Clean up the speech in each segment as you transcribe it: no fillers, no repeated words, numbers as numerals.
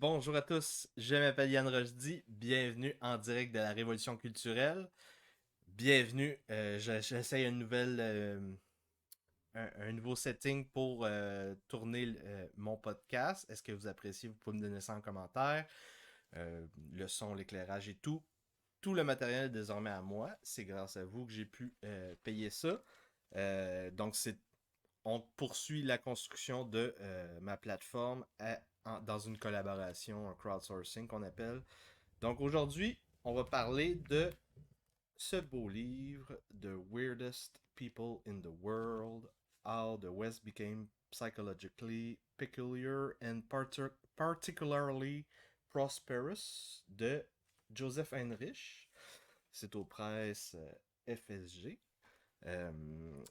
Bonjour à tous, je m'appelle Yann Rojdi, bienvenue en direct de la Révolution culturelle. Bienvenue, j'essaye un nouveau setting pour tourner mon podcast. Est-ce que vous appréciez? Vous pouvez me donner ça en commentaire. Le son, l'éclairage et tout. Tout le matériel est désormais à moi. C'est grâce à vous que j'ai pu payer ça. Donc, on poursuit la construction de ma plateforme dans une collaboration, un crowdsourcing qu'on appelle. Donc aujourd'hui, on va parler de ce beau livre, The Weirdest People in the World, How the West Became Psychologically Peculiar and Particularly Prosperous de Joseph Heinrich. C'est aux presses FSG. Euh,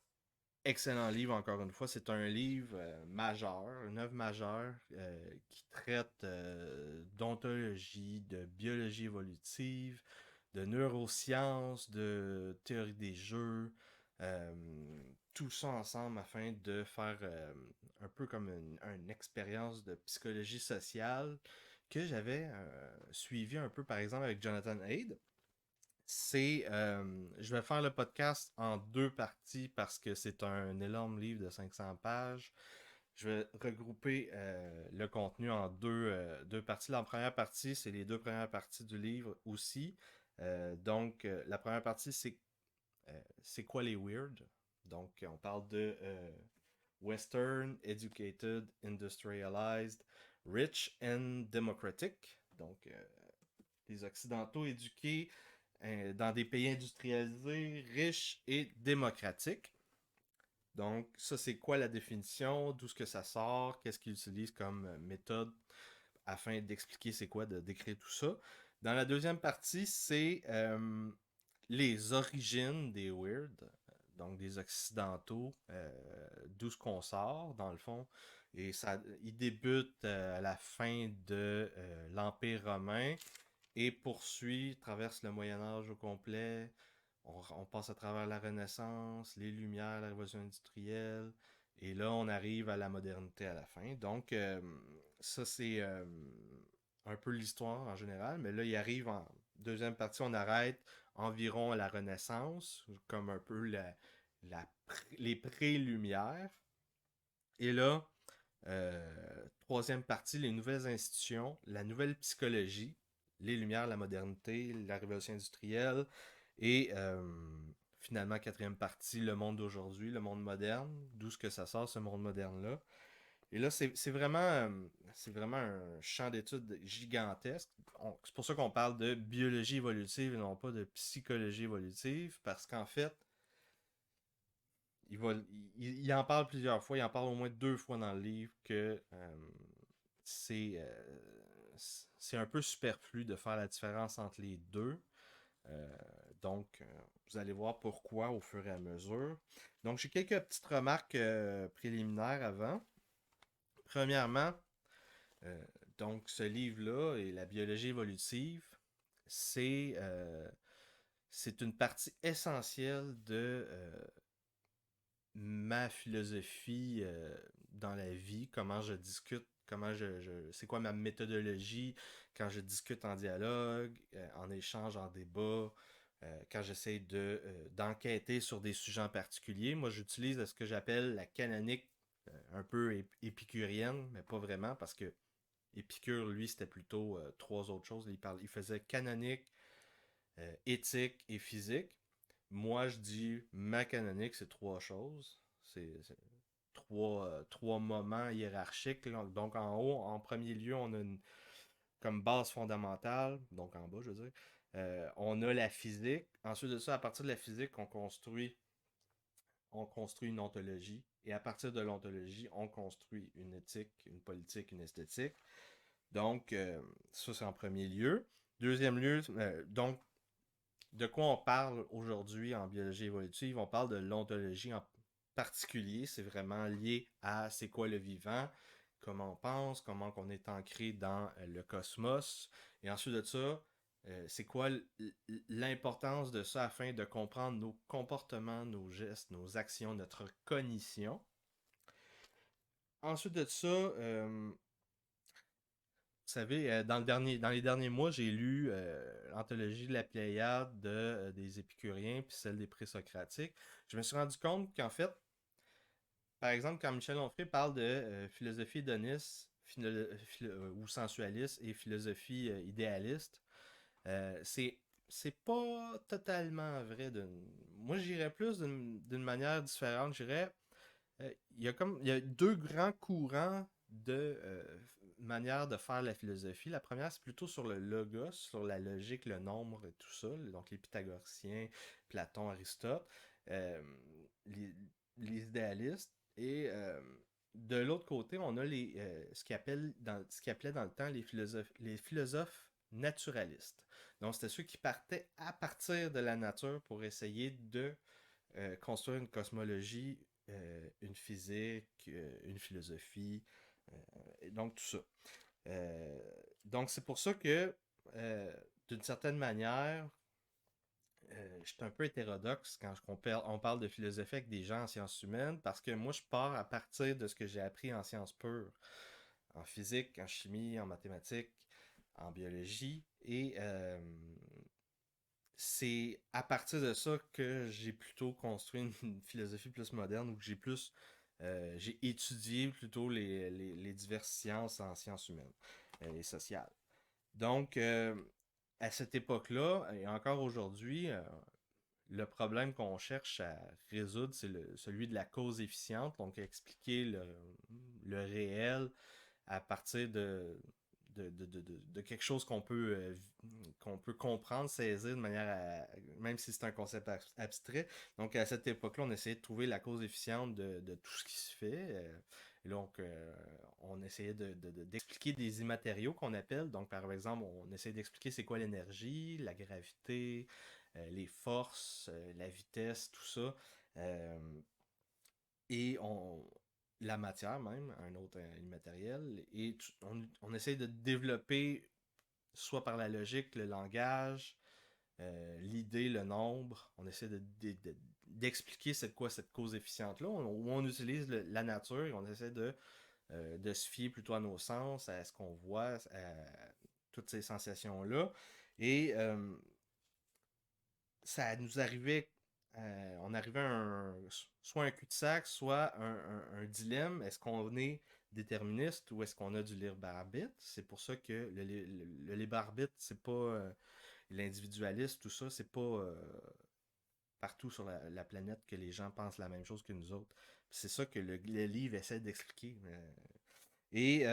Excellent livre, encore une fois. C'est un livre majeur, une œuvre majeure qui traite d'ontologie, de biologie évolutive, de neurosciences, de théorie des jeux, euh, tout ça ensemble afin de faire un peu comme une expérience de psychologie sociale que j'avais suivi un peu par exemple avec Jonathan Haidt. Je vais faire le podcast en deux parties parce que c'est un énorme livre de 500 pages. Je vais regrouper le contenu en deux parties. La première partie, c'est les deux premières parties du livre aussi. La première partie, c'est quoi les weird? Donc, on parle de Western, Educated, Industrialized, Rich and Democratic. Donc, les Occidentaux éduqués dans des pays industrialisés, riches et démocratiques. Donc, ça, c'est quoi la définition? D'où est-ce que ça sort? Qu'est-ce qu'ils utilisent comme méthode afin d'expliquer c'est quoi, de décrire tout ça? Dans la deuxième partie, c'est les origines des weird, donc des occidentaux, d'où ce qu'on sort, dans le fond. Et ça, il débute à la fin de l'Empire romain et poursuit, traverse le Moyen Âge au complet. On passe à travers la Renaissance, les Lumières, la Révolution industrielle, et là on arrive à la modernité à la fin. Donc ça c'est un peu l'histoire en général, mais là il arrive en deuxième partie, on arrête environ à la Renaissance, comme un peu les pré-Lumières. Et là, troisième partie, les nouvelles institutions, la nouvelle psychologie, les Lumières, la modernité, la révolution industrielle, et finalement, quatrième partie, le monde d'aujourd'hui, le monde moderne, d'où ce que ça sort, ce monde moderne-là. Et là, c'est vraiment un champ d'études gigantesque. C'est pour ça qu'on parle de biologie évolutive et non pas de psychologie évolutive, parce qu'en fait, il en parle plusieurs fois, il en parle au moins deux fois dans le livre que c'est c'est un peu superflu de faire la différence entre les deux. Euh, donc, vous allez voir pourquoi au fur et à mesure. Donc, j'ai quelques petites remarques préliminaires avant. Premièrement, euh, donc ce livre-là et la biologie évolutive, c'est euh, c'est une partie essentielle de ma philosophie dans la vie, comment je discute, c'est quoi ma méthodologie quand je discute en dialogue, en échange, en débat, quand j'essaie d'enquêter sur des sujets en particulier. Moi, j'utilise ce que j'appelle la canonique un peu épicurienne, mais pas vraiment, parce que Épicure, lui, c'était plutôt trois autres choses. Il faisait canonique, éthique et physique. Moi, je dis ma canonique, c'est trois choses. C'est trois moments hiérarchiques. Donc, en haut, en premier lieu, on a comme base fondamentale, donc en bas, je veux dire, on a la physique. Ensuite de ça, à partir de la physique, on construit une ontologie. Et à partir de l'ontologie, on construit une éthique, une politique, une esthétique. Donc, ça, c'est en premier lieu. Deuxième lieu, donc, de quoi on parle aujourd'hui en biologie évolutive? On parle de l'ontologie en particulier. C'est vraiment lié à c'est quoi le vivant, comment on pense, comment on est ancré dans le cosmos. Et ensuite de ça, c'est quoi l'importance de ça afin de comprendre nos comportements, nos gestes, nos actions, notre cognition. Ensuite de ça, savez, dans les derniers mois, j'ai lu l'anthologie de la Pléiade des Épicuriens puis celle des Présocratiques. Je me suis rendu compte qu'en fait, par exemple, quand Michel Onfray parle de philosophie hédoniste ou sensualiste et philosophie idéaliste, c'est pas totalement vrai. Moi, j'irais plus d'une manière différente. J'irais il y a deux grands courants de manière de faire la philosophie. La première, c'est plutôt sur le logos, sur la logique, le nombre et tout ça. Donc les pythagoriciens, Platon, Aristote, euh, les, les idéalistes. Et de l'autre côté, on a ce qu'ils appelait dans le temps les philosophes naturalistes. Donc c'était ceux qui partaient à partir de la nature pour essayer de construire une cosmologie, une physique, une philosophie, donc tout ça. Euh, donc c'est pour ça que, d'une certaine manière, je suis un peu hétérodoxe quand on parle de philosophie avec des gens en sciences humaines, parce que moi je pars à partir de ce que j'ai appris en sciences pures, en physique, en chimie, en mathématiques, en biologie, et c'est à partir de ça que j'ai plutôt construit une philosophie plus moderne ou que j'ai étudié plutôt les diverses sciences en sciences humaines et sociales. Donc, à cette époque-là, et encore aujourd'hui, le problème qu'on cherche à résoudre, c'est celui de la cause efficiente, donc expliquer le réel à partir de quelque chose qu'on peut comprendre, saisir de manière même si c'est un concept abstrait. Donc à cette époque-là, on essayait de trouver la cause efficiente de tout ce qui se fait. Et donc, on essayait d'expliquer des immatériaux qu'on appelle. Donc, par exemple, on essayait d'expliquer c'est quoi l'énergie, la gravité, les forces, la vitesse, tout ça. Euh, et la matière même, un autre immatériel, et on essaie de développer, soit par la logique, le langage, l'idée, le nombre, on essaie d'expliquer c'est quoi cette cause efficiente-là, où on utilise la nature et on essaie de se fier plutôt à nos sens, à ce qu'on voit, à toutes ces sensations-là. Et ça nous arrivait, on arrivait à soit un cul-de-sac, soit un dilemme. Est-ce qu'on est déterministe ou est-ce qu'on a du libre arbitre? C'est pour ça que le libre arbitre, c'est pas l'individualisme, tout ça, c'est pas partout sur la planète que les gens pensent la même chose que nous autres. C'est ça que le livre essaie d'expliquer. Et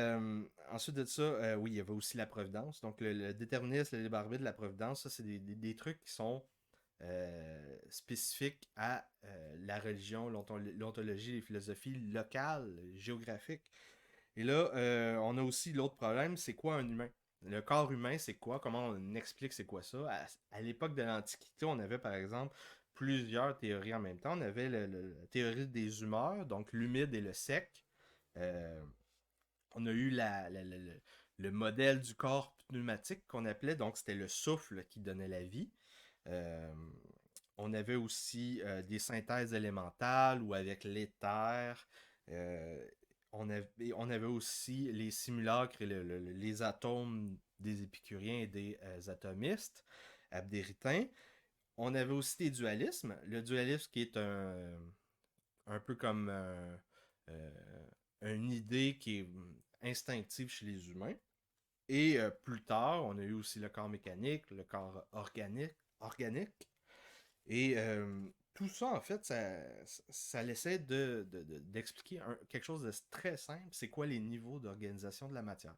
ensuite de ça, oui, il y avait aussi la providence. Donc le déterminisme, le libre arbitre, la providence, ça c'est des trucs qui sont spécifiques à la religion, l'ontologie, les philosophies locales, géographiques. Et là, on a aussi l'autre problème, c'est quoi un humain? Le corps humain, c'est quoi? Comment on explique c'est quoi ça? À l'époque de l'Antiquité, on avait par exemple plusieurs théories en même temps. On avait la théorie des humeurs, donc l'humide et le sec. Euh, on a eu le modèle du corps pneumatique qu'on appelait, donc c'était le souffle qui donnait la vie. Euh, on avait aussi des synthèses élémentales ou avec l'éther. Euh, on avait aussi les simulacres et les atomes des épicuriens et des atomistes abdéritains. On avait aussi des dualismes. Le dualisme qui est un peu comme une idée qui est instinctive chez les humains. Et plus tard, on a eu aussi le corps mécanique, le corps organique. Et tout ça, en fait, ça laissait d'expliquer quelque chose de très simple. C'est quoi les niveaux d'organisation de la matière?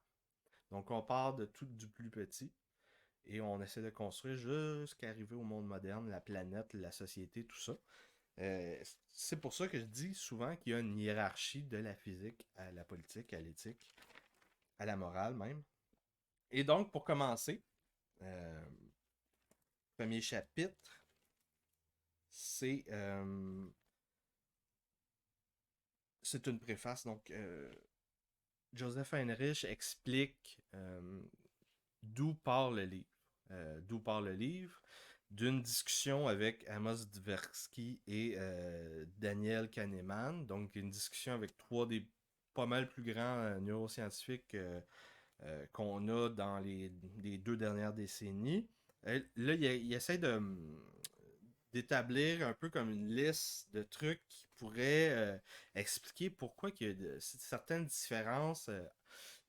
Donc, on part de tout du plus petit et on essaie de construire jusqu'à arriver au monde moderne, la planète, la société, tout ça. Euh, c'est pour ça que je dis souvent qu'il y a une hiérarchie de la physique à la politique, à l'éthique, à la morale même. Et donc, pour commencer, euh, premier chapitre, c'est une préface. Donc, Joseph Heinrich explique d'où part le livre. D'où part le livre? D'une discussion avec Amos Tversky et Daniel Kahneman. Donc, une discussion avec trois des pas mal plus grands neuroscientifiques qu'on a dans les 2 dernières décennies. Là, il essaie d'établir un peu comme une liste de trucs qui pourraient expliquer pourquoi il y a certaines différences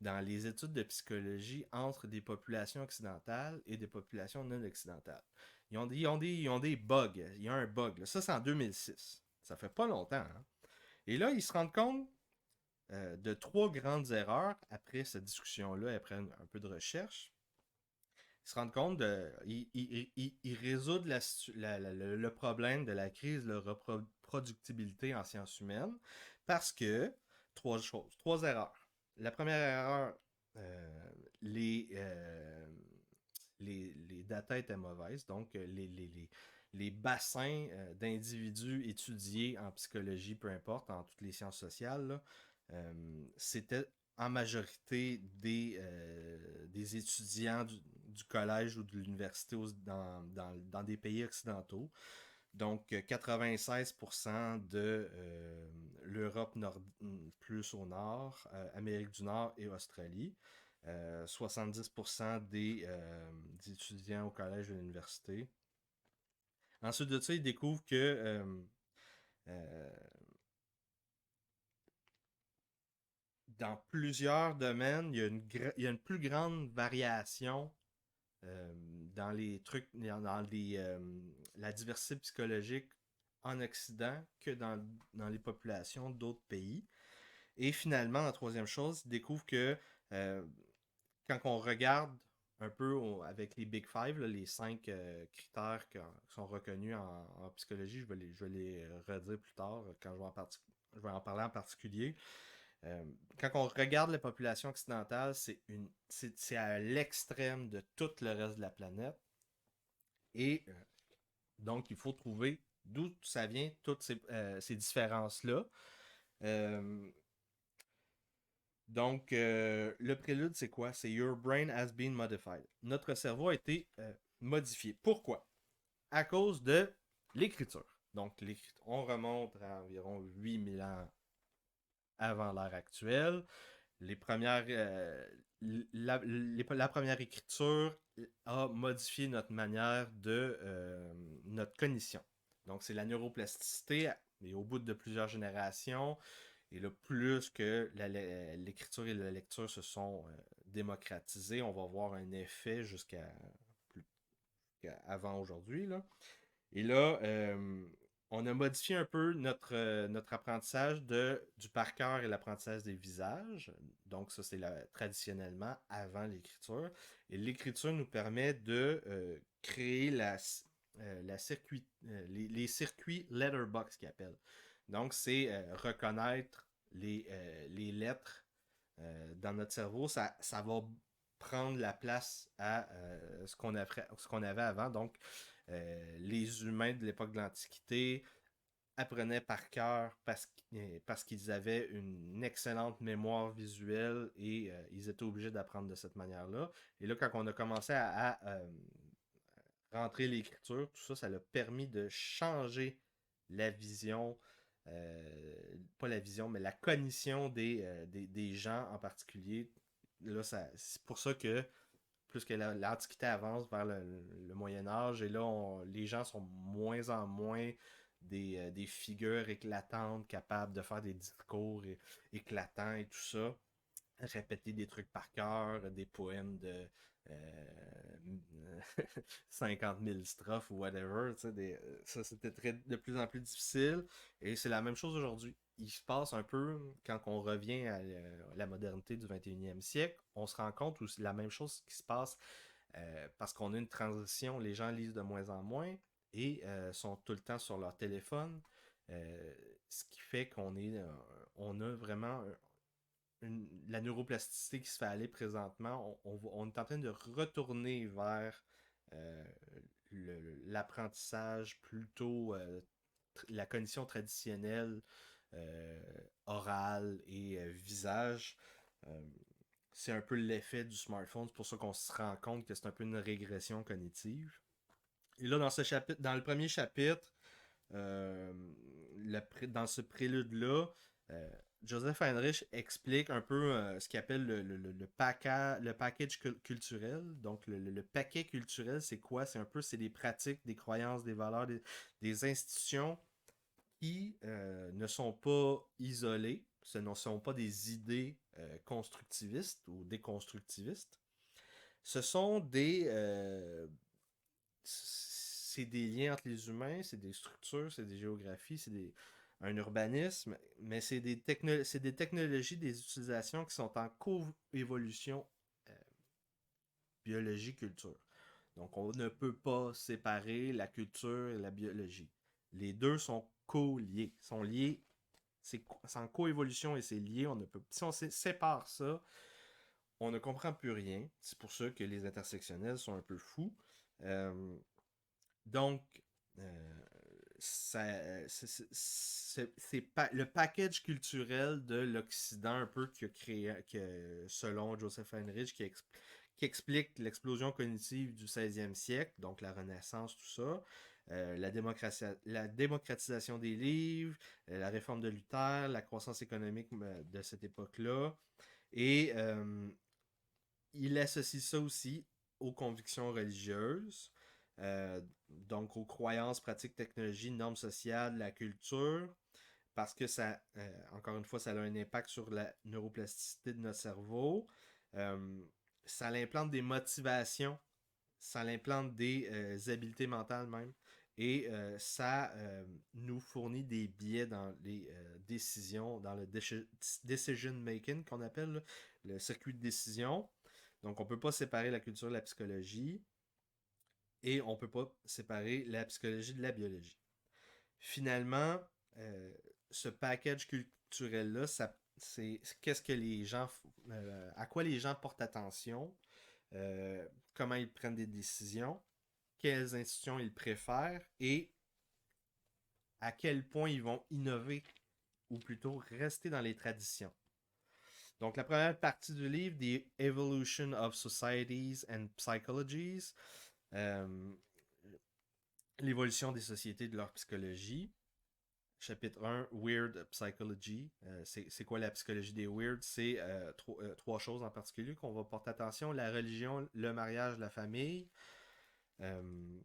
dans les études de psychologie entre des populations occidentales et des populations non occidentales. Ils ont des bugs. Il y a un bug. Là. Ça, c'est en 2006. Ça fait pas longtemps. Hein? Et là, ils se rendent compte de 3 grandes erreurs après cette discussion-là, après un peu de recherche. Ils se rendent compte ils résoudent le problème de la crise de reproductibilité en sciences humaines parce que 3 choses, 3 erreurs. La première erreur, euh, les, euh, les datas étaient mauvaises, donc les bassins d'individus étudiés en psychologie, peu importe, en toutes les sciences sociales, là, c'était en majorité des étudiants du collège ou de l'université dans des pays occidentaux. Donc, 96% de l'Europe plus au nord, Amérique du Nord et Australie. 70% des étudiants au collège et à l'université. Ensuite de ça, ils découvrent que euh, dans plusieurs domaines, il y a une plus grande variation dans les trucs, la diversité psychologique en Occident que dans les populations d'autres pays. Et finalement, la troisième chose, ils découvrent que euh, quand on regarde un peu avec les Big Five, là, les 5 critères qui sont reconnus en psychologie, je vais les redire plus tard quand je vais en parler en particulier. Euh, Quand on regarde la population occidentale, c'est à l'extrême de tout le reste de la planète. Et donc, il faut trouver d'où ça vient, toutes ces différences-là. Euh, le prélude, c'est quoi? C'est Your brain has been modified. Notre cerveau a été modifié. Pourquoi? À cause de l'écriture. Donc, on remonte à environ 8000 ans avant l'ère actuelle. Les premières, la première écriture a modifié notre manière de notre cognition. Donc, c'est la neuroplasticité, et au bout de plusieurs générations, et là, plus que l'écriture et la lecture se sont démocratisées, on va voir un effet jusqu'à avant aujourd'hui. Là. Et là, on a modifié un peu notre apprentissage du par cœur et l'apprentissage des visages. Donc, ça, c'est traditionnellement avant l'écriture. Et l'écriture nous permet de créer les circuits letterbox qu'ils appellent. Donc, c'est reconnaître les lettres dans notre cerveau. Ça va prendre la place à ce qu'on avait avant. Donc, les humains de l'époque de l'Antiquité apprenaient par cœur parce qu'ils avaient une excellente mémoire visuelle et ils étaient obligés d'apprendre de cette manière-là. Et là, quand on a commencé à rentrer l'écriture, tout ça, ça a permis de changer la vision, pas la vision, mais la cognition des gens en particulier. Là, c'est pour ça que plus que l'Antiquité avance vers le Moyen Âge, et là, les gens sont moins en moins des figures éclatantes, capables de faire des discours éclatants et tout ça, répéter des trucs par cœur, des poèmes de euh, 50 000 strophes ou whatever, ça c'était de plus en plus difficile, et c'est la même chose aujourd'hui. Il se passe un peu, quand on revient à la modernité du 21e siècle, on se rend compte aussi la même chose qui se passe parce qu'on a une transition, les gens lisent de moins en moins et sont tout le temps sur leur téléphone, euh, ce qui fait on a vraiment la neuroplasticité qui se fait aller présentement. On est en train de retourner vers euh, l'apprentissage plutôt la cognition traditionnelle, euh, orale et visage. Euh, c'est un peu l'effet du smartphone. C'est pour ça qu'on se rend compte que c'est un peu une régression cognitive. Et là, dans le premier chapitre, dans ce prélude-là, euh, Joseph Heinrich explique un peu ce qu'il appelle le package culturel. Donc, le paquet culturel, c'est quoi? C'est un peu, c'est des pratiques, des croyances, des valeurs, des institutions qui ne sont pas isolées. Ce ne sont pas des idées constructivistes ou déconstructivistes. Ce sont c'est des liens entre les humains, c'est des structures, c'est des géographies, un urbanisme, mais c'est des technologies, des utilisations qui sont en coévolution euh, biologie-culture. Donc, on ne peut pas séparer la culture et la biologie. Les deux sont co-liés, sont liés, c'est en coévolution et c'est lié. Si on sépare ça, on ne comprend plus rien. C'est pour ça que les intersectionnels sont un peu fous. Euh, donc, euh, le package culturel de l'Occident un peu qui a créé, selon Joseph Heinrich, qui explique l'explosion cognitive du 16e siècle, donc la Renaissance, tout ça, la démocratisation des livres, la réforme de Luther, la croissance économique de cette époque-là, et il associe ça aussi aux convictions religieuses, donc aux croyances, pratiques, technologies, normes sociales, la culture, parce que ça, encore une fois, ça a un impact sur la neuroplasticité de notre cerveau. Euh, Ça l'implante des motivations, ça l'implante des habiletés mentales même, et ça nous fournit des biais dans les décisions, dans le decision making qu'on appelle là, le circuit de décision. Donc on peut pas séparer la culture de la psychologie et on peut pas séparer la psychologie de la biologie. Finalement, euh, ce package culturel-là, c'est qu'est-ce que les gens, à quoi les gens portent attention, comment ils prennent des décisions, quelles institutions ils préfèrent et à quel point ils vont innover ou plutôt rester dans les traditions. Donc la première partie du livre, The Evolution of Societies and Psychologies, euh, l'évolution des sociétés de leur psychologie. Chapitre 1, Weird Psychology. C'est quoi la psychologie des weird? C'est trois choses en particulier qu'on va porter attention. La religion, le mariage, la famille. Euh,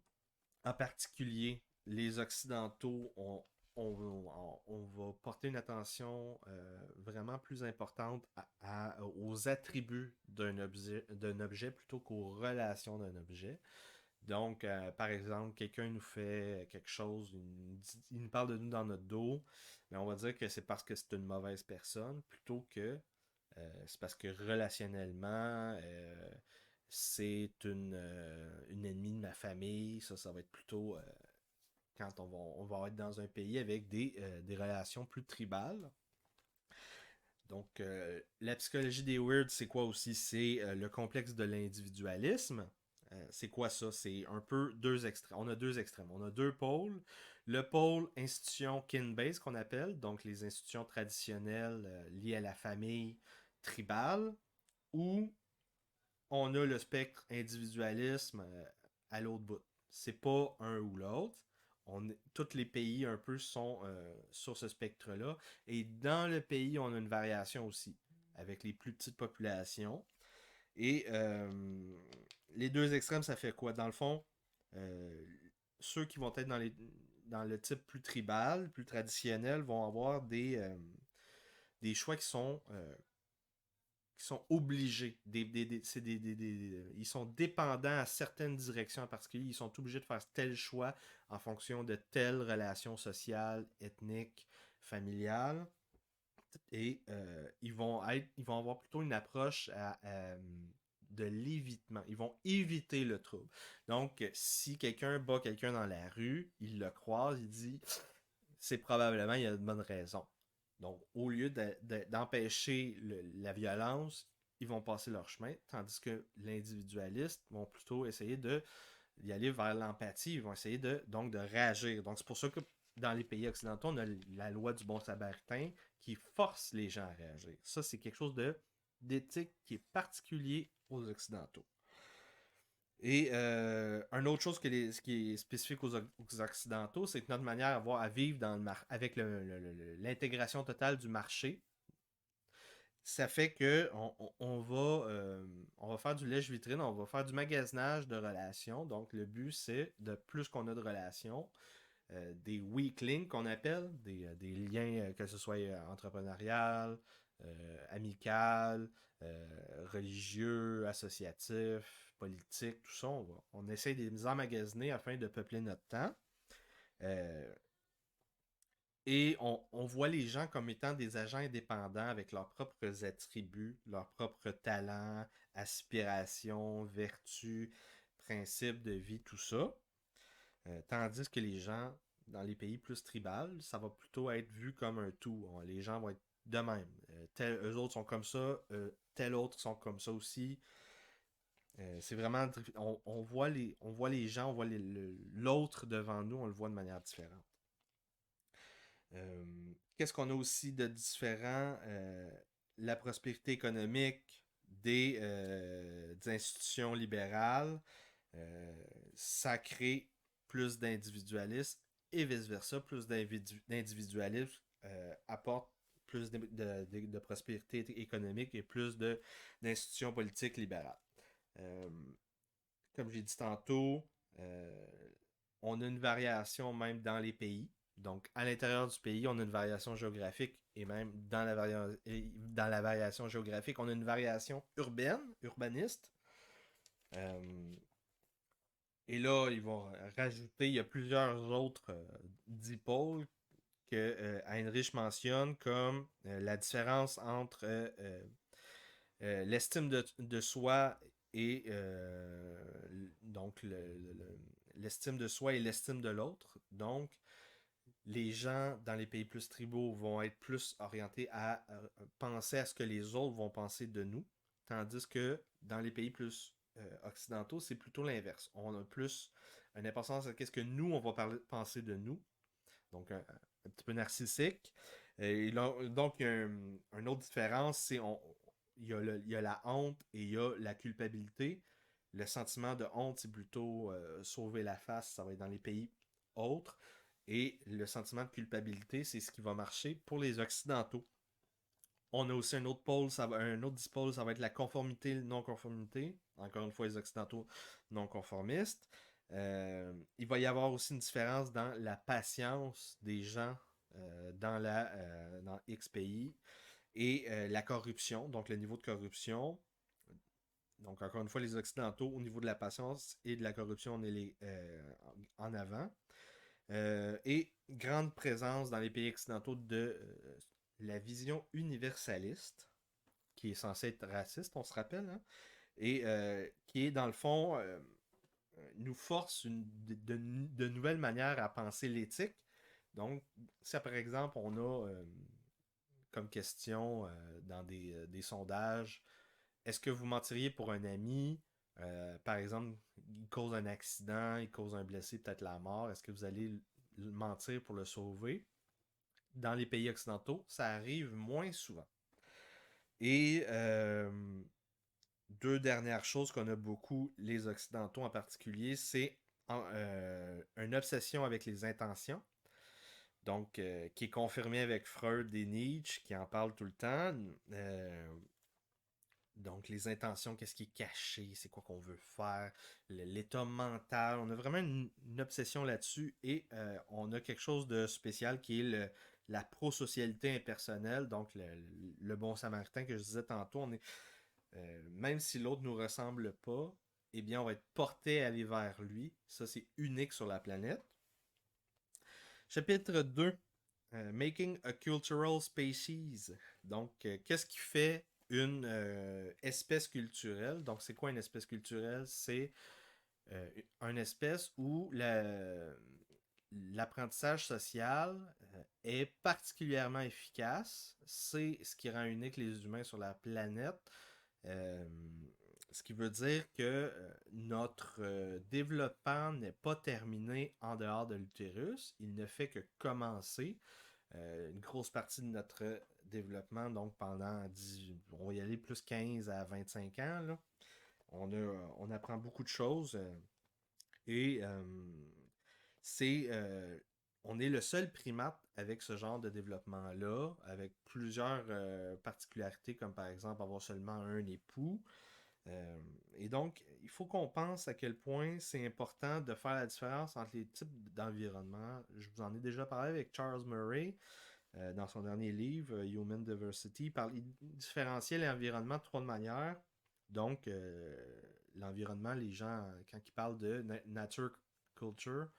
En particulier, les Occidentaux, on va porter une attention vraiment plus importante aux attributs d'un objet plutôt qu'aux relations d'un objet. Donc, par exemple, quelqu'un nous fait quelque chose, il nous parle de nous dans notre dos, mais on va dire que c'est parce que c'est une mauvaise personne plutôt que c'est parce que relationnellement, c'est une ennemie de ma famille. Ça va être plutôt quand on va être dans un pays avec des relations plus tribales. Donc, la psychologie des weirds, c'est quoi aussi? C'est le complexe de l'individualisme. C'est quoi ça? C'est un peu deux extrêmes. On a deux extrêmes. On a deux pôles. Le pôle institution kin-based qu'on appelle, donc les institutions traditionnelles liées à la famille tribale, où on a le spectre individualisme à l'autre bout. C'est pas un ou l'autre. Tous les pays un peu sont sur ce spectre-là. Et dans le pays, on a une variation aussi, avec les plus petites populations. Et les deux extrêmes, ça fait quoi? Dans le fond, euh, ceux qui vont être dans le type plus tribal, plus traditionnel, vont avoir des choix qui sont obligés. Ils sont dépendants à certaines directions en particulier. Ils sont obligés de faire tel choix en fonction de telle relation sociale, ethnique, familiale. Et ils vont avoir plutôt une approche de l'évitement. Ils vont éviter le trouble. Donc, si quelqu'un bat quelqu'un dans la rue, il le croise, il dit c'est probablement il y a de bonnes raisons. Donc, au lieu d'empêcher la violence, ils vont passer leur chemin, tandis que l'individualiste vont plutôt essayer d'y aller vers l'empathie, ils vont essayer donc de réagir. Donc, c'est pour ça que dans les pays occidentaux, on a la loi du bon samaritain qui force les gens à réagir. Ça, c'est quelque chose d'éthique qui est particulier aux Occidentaux. Et une autre chose qui est spécifique aux Occidentaux, c'est que notre manière à vivre avec l'intégration totale du marché. Ça fait que on va faire du lèche-vitrine, on va faire du magasinage de relations. Donc, le but, c'est de plus qu'on a de relations, des weak links qu'on appelle, des liens, que ce soit entrepreneurial, amical, religieux, associatif, politique, tout ça. On essaie de les emmagasiner afin de peupler notre temps. Euh, et on voit les gens comme étant des agents indépendants avec leurs propres attributs, leurs propres talents, aspirations, vertus, principes de vie, tout ça. Tandis que les gens dans les pays plus tribales, ça va plutôt être vu comme un tout. Les gens vont être de même. Eux autres sont comme ça, tel autre sont comme ça aussi. C'est vraiment. On voit les gens, on voit l'autre devant nous, on le voit de manière différente. Euh, Qu'est-ce qu'on a aussi de différent? La prospérité économique des institutions libérales, euh, ça crée plus d'individualisme et vice-versa. Plus d'individualisme apporte plus de prospérité économique et plus d'institutions politiques libérales. Euh, Comme j'ai dit tantôt, euh, on a une variation même dans les pays. Donc, à l'intérieur du pays, on a une variation géographique et même dans la variation géographique, on a une variation urbaine, urbaniste. Euh, et là, ils vont rajouter, il y a plusieurs autres dipôles que Heinrich mentionne comme la différence entre l'estime de soi et donc l'estime de soi et l'estime de l'autre. Donc, les gens dans les pays plus tribaux vont être plus orientés à penser à ce que les autres vont penser de nous, tandis que dans les pays plus occidentaux, c'est plutôt l'inverse. On a plus une importance à ce que nous, on va penser de nous, donc un petit peu narcissique. Et là, donc, il y a une autre différence, il y a la honte et il y a la culpabilité. Le sentiment de honte, c'est plutôt sauver la face, ça va être dans les pays autres. Et le sentiment de culpabilité, c'est ce qui va marcher pour les Occidentaux. On a aussi un autre pôle, un autre dipôle, ça va être la conformité, non-conformité. Encore une fois, les Occidentaux non-conformistes. Il va y avoir aussi une différence dans la patience des gens dans X pays et la corruption, donc le niveau de corruption. Donc, encore une fois, les Occidentaux, au niveau de la patience et de la corruption, on est en avant. Et grande présence dans les pays occidentaux de la vision universaliste, qui est censée être raciste, on se rappelle, hein, et qui est dans le fond, nous force de nouvelles manières à penser l'éthique. Donc, ça par exemple, on a comme question dans des sondages, est-ce que vous mentiriez pour un ami? Par exemple, il cause un accident, il cause un blessé, peut-être la mort. Est-ce que vous allez mentir pour le sauver? Dans les pays occidentaux, ça arrive moins souvent. Et deux dernières choses qu'on a beaucoup, les Occidentaux en particulier, c'est une obsession avec les intentions. Donc, qui est confirmée avec Freud et Nietzsche, qui en parlent tout le temps. Donc, les intentions, qu'est-ce qui est caché, c'est quoi qu'on veut faire, l'état mental. On a vraiment une obsession là-dessus et on a quelque chose de spécial qui est la prosocialité impersonnelle. Donc, le bon samaritain que je disais tantôt, même si l'autre nous ressemble pas, eh bien, on va être porté à aller vers lui. Ça, c'est unique sur la planète. Chapitre 2. Making a Cultural Species. Donc, qu'est-ce qui fait une espèce culturelle? Donc, c'est quoi une espèce culturelle? C'est une espèce où l'apprentissage social est particulièrement efficace. C'est ce qui rend unique les humains sur la planète. Euh, Ce qui veut dire que notre développement n'est pas terminé en dehors de l'utérus. Il ne fait que commencer. Une grosse partie de notre développement, donc pendant on va y aller plus 15 à 25 ans, là. On apprend beaucoup de choses et c'est on est le seul primate avec ce genre de développement-là, avec plusieurs particularités, comme par exemple avoir seulement un époux. Euh, et donc, il faut qu'on pense à quel point c'est important de faire la différence entre les types d'environnements. Je vous en ai déjà parlé avec Charles Murray dans son dernier livre, Human Diversity. Il différenciait l'environnement de trois manières. Donc, l'environnement, les gens, quand ils parlent de nature culture,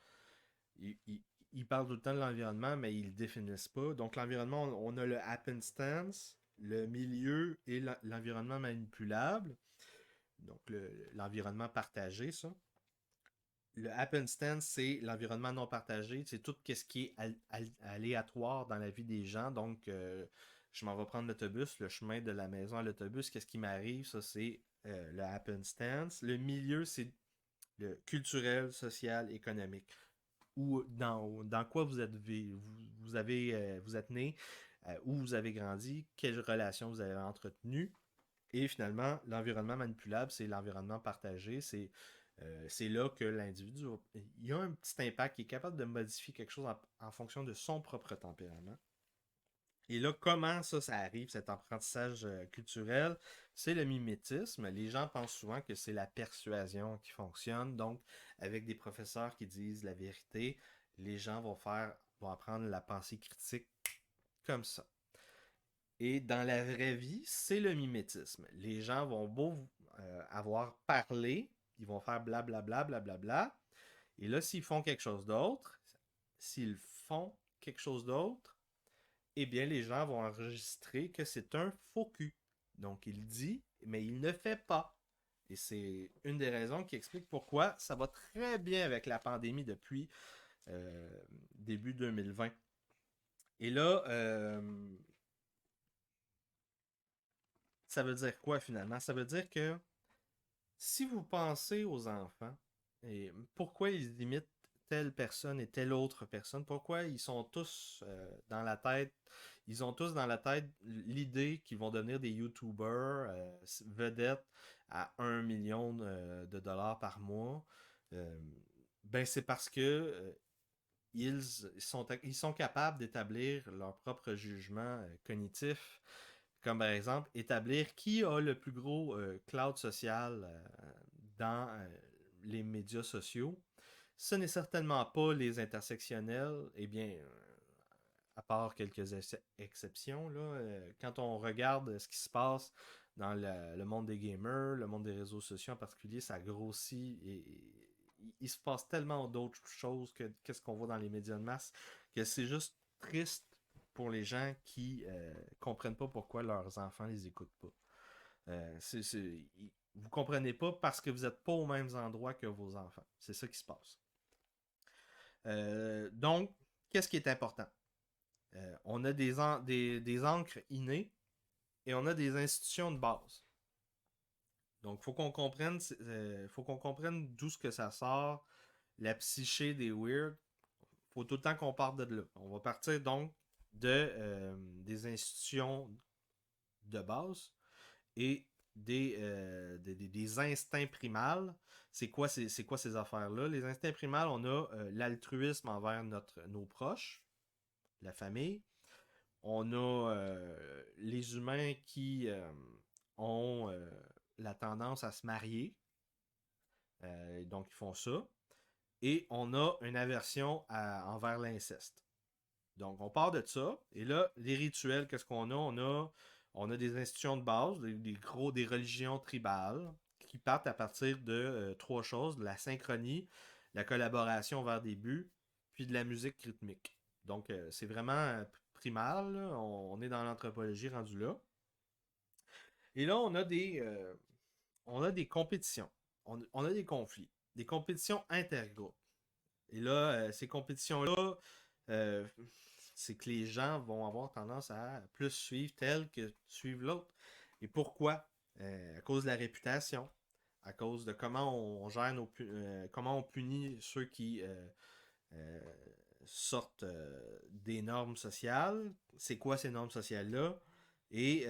ils parlent tout le temps de l'environnement, mais ils le définissent pas. Donc, l'environnement, on a le happenstance, le milieu et l'environnement manipulable. Donc, l'environnement partagé, ça. Le happenstance, c'est l'environnement non partagé. C'est tout ce qui est aléatoire dans la vie des gens. Donc, je m'en vais prendre l'autobus, le chemin de la maison à l'autobus. Qu'est-ce qui m'arrive? Ça, c'est le happenstance. Le milieu, c'est le culturel, social, économique. Ou dans quoi vous êtes, vous êtes né, où vous avez grandi, quelles relations vous avez entretenues. Et finalement, l'environnement manipulable, c'est l'environnement partagé. C'est là que l'individu il a un petit impact, il est capable de modifier quelque chose en fonction de son propre tempérament. Et là, comment ça arrive, cet apprentissage culturel? C'est le mimétisme. Les gens pensent souvent que c'est la persuasion qui fonctionne. Donc, avec des professeurs qui disent la vérité, les gens vont apprendre la pensée critique comme ça. Et dans la vraie vie, c'est le mimétisme. Les gens vont beau avoir parlé, ils vont faire blablabla, blablabla. Et là, s'ils font quelque chose d'autre, eh bien, les gens vont enregistrer que c'est un faux cul. Donc, il dit, mais il ne fait pas. Et c'est une des raisons qui explique pourquoi ça va très bien avec la pandémie depuis début 2020. Et là, ça veut dire quoi finalement? Ça veut dire que si vous pensez aux enfants, et pourquoi ils imitent telle personne et telle autre personne, pourquoi ils sont tous dans la tête, ils ont tous dans la tête l'idée qu'ils vont devenir des YouTubers vedettes à 1 million de dollars par mois, euh, ben c'est parce que ils sont capables d'établir leur propre jugement cognitif, comme par exemple établir qui a le plus gros cloud social dans les médias sociaux. Ce n'est certainement pas les intersectionnels, eh bien, à part quelques exceptions, là, quand on regarde ce qui se passe dans le monde des gamers, le monde des réseaux sociaux en particulier, ça grossit et il se passe tellement d'autres choses que qu'est-ce qu'on voit dans les médias de masse que c'est juste triste pour les gens qui comprennent pas pourquoi leurs enfants les écoutent pas. Vous comprenez pas parce que vous n'êtes pas aux mêmes endroits que vos enfants. C'est ça qui se passe. Donc, qu'est-ce qui est important? On a des ancres innées et on a des institutions de base. Donc, faut qu'on comprenne d'où ce que ça sort, la psyché des weird. Faut tout le temps qu'on parte de là. On va partir donc des institutions de base et des instincts primals. C'est quoi ces affaires-là? Les instincts primals, on a l'altruisme envers nos proches, la famille. On a les humains qui ont la tendance à se marier. Donc, ils font ça. Et on a une aversion envers l'inceste. Donc, on part de ça. Et là, les rituels, qu'est-ce qu'on a? On a des institutions de base, des religions tribales qui partent à partir de trois choses: la synchronie, la collaboration vers des buts, puis de la musique rythmique. Donc, c'est vraiment primal. Là. On est dans l'anthropologie rendu là. Et là, on a des compétitions. On a des conflits. Des compétitions intergroupes. Et là, ces compétitions-là, euh, c'est que les gens vont avoir tendance à plus suivre tel que suivre l'autre. Et pourquoi? À cause de la réputation, à cause de comment on gère comment on punit ceux qui euh, sortent des normes sociales. C'est quoi ces normes sociales-là? Et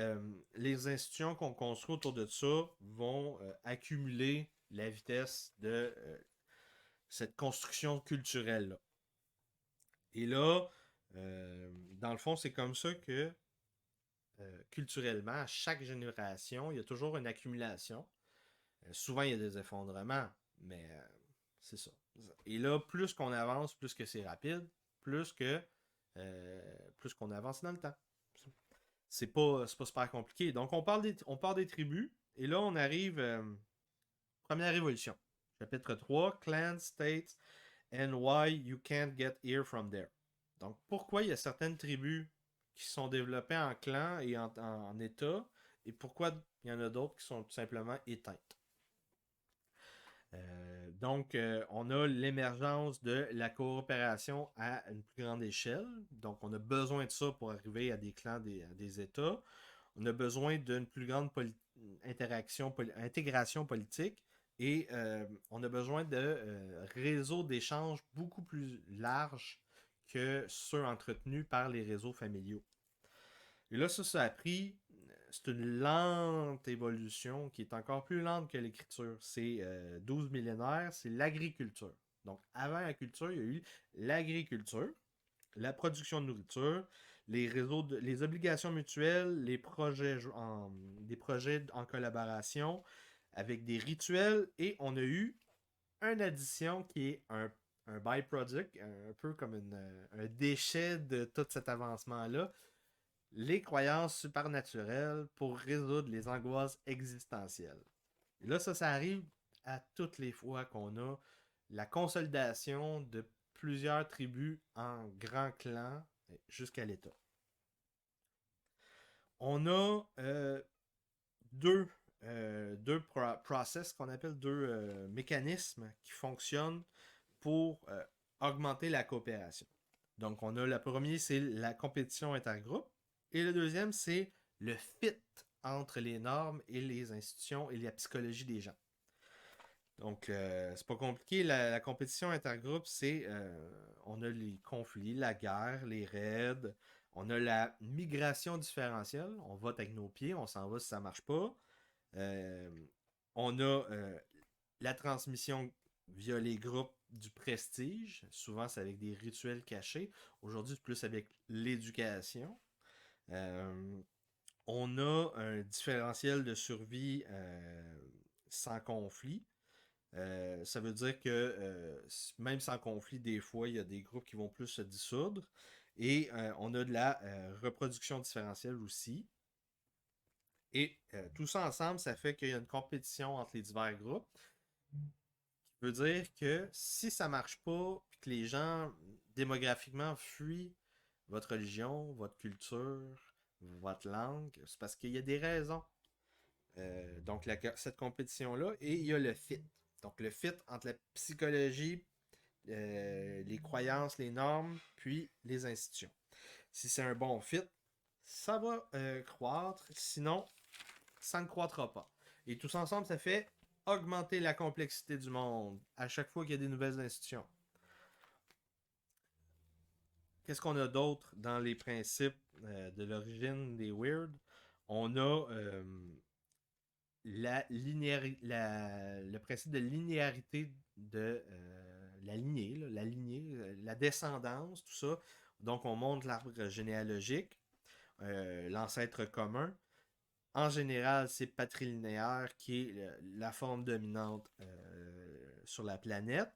les institutions qu'on construit autour de ça vont accumuler la vitesse de cette construction culturelle-là. Et là, dans le fond, c'est comme ça que culturellement, à chaque génération, il y a toujours une accumulation. Souvent, il y a des effondrements, mais c'est ça. Et là, plus qu'on avance, plus que c'est rapide, plus que plus qu'on avance dans le temps. C'est pas super compliqué. Donc, on part des tribus, et là, on arrive première révolution. Chapitre 3, Clans, States, and why you can't get here from there. Donc, pourquoi il y a certaines tribus qui sont développées en clans et en états, et pourquoi il y en a d'autres qui sont tout simplement éteintes. On a l'émergence de la coopération à une plus grande échelle. Donc, on a besoin de ça pour arriver à des clans, à des États. On a besoin d'une plus grande intégration politique et on a besoin de réseaux d'échanges beaucoup plus larges que ceux entretenus par les réseaux familiaux. Et là, ça a pris. C'est une lente évolution qui est encore plus lente que l'écriture. C'est 12 millénaires, c'est l'agriculture. Donc, avant la culture, il y a eu l'agriculture, la production de nourriture, les obligations mutuelles, des projets en collaboration avec des rituels, et on a eu une addition qui est un byproduct, un peu comme un déchet de tout cet avancement-là, les croyances supernaturelles pour résoudre les angoisses existentielles. Et là, ça arrive à toutes les fois qu'on a la consolidation de plusieurs tribus en grands clans jusqu'à l'État. On a deux process qu'on appelle deux mécanismes qui fonctionnent pour augmenter la coopération. Donc, on a le premier, c'est la compétition intergroupe. Et le deuxième, c'est le fit entre les normes et les institutions et la psychologie des gens. Donc, c'est pas compliqué. La compétition intergroupe, c'est on a les conflits, la guerre, les raids. On a la migration différentielle. On vote avec nos pieds, on s'en va si ça marche pas. Euh, on a la transmission via les groupes du prestige. Souvent, c'est avec des rituels cachés. Aujourd'hui, c'est plus avec l'éducation. Euh, on a un différentiel de survie sans conflit. Ça veut dire que même sans conflit, des fois, il y a des groupes qui vont plus se dissoudre. Et on a de la reproduction différentielle aussi. Et tout ça ensemble, ça fait qu'il y a une compétition entre les divers groupes. Qui veut dire que si ça marche pas, puis que les gens démographiquement fuient votre religion, votre culture, votre langue, c'est parce qu'il y a des raisons. Donc, cette compétition-là, et il y a le fit. Donc, le fit entre la psychologie, les croyances, les normes, puis les institutions. Si c'est un bon fit, ça va croître. Sinon, ça ne croîtra pas. Et tous ensemble, ça fait augmenter la complexité du monde à chaque fois qu'il y a des nouvelles institutions. Qu'est-ce qu'on a d'autre dans les principes de l'origine des Weird? On a le principe de linéarité de la lignée, la descendance, tout ça. Donc, on montre l'arbre généalogique, l'ancêtre commun. En général, c'est patrilinéaire qui est la forme dominante sur la planète.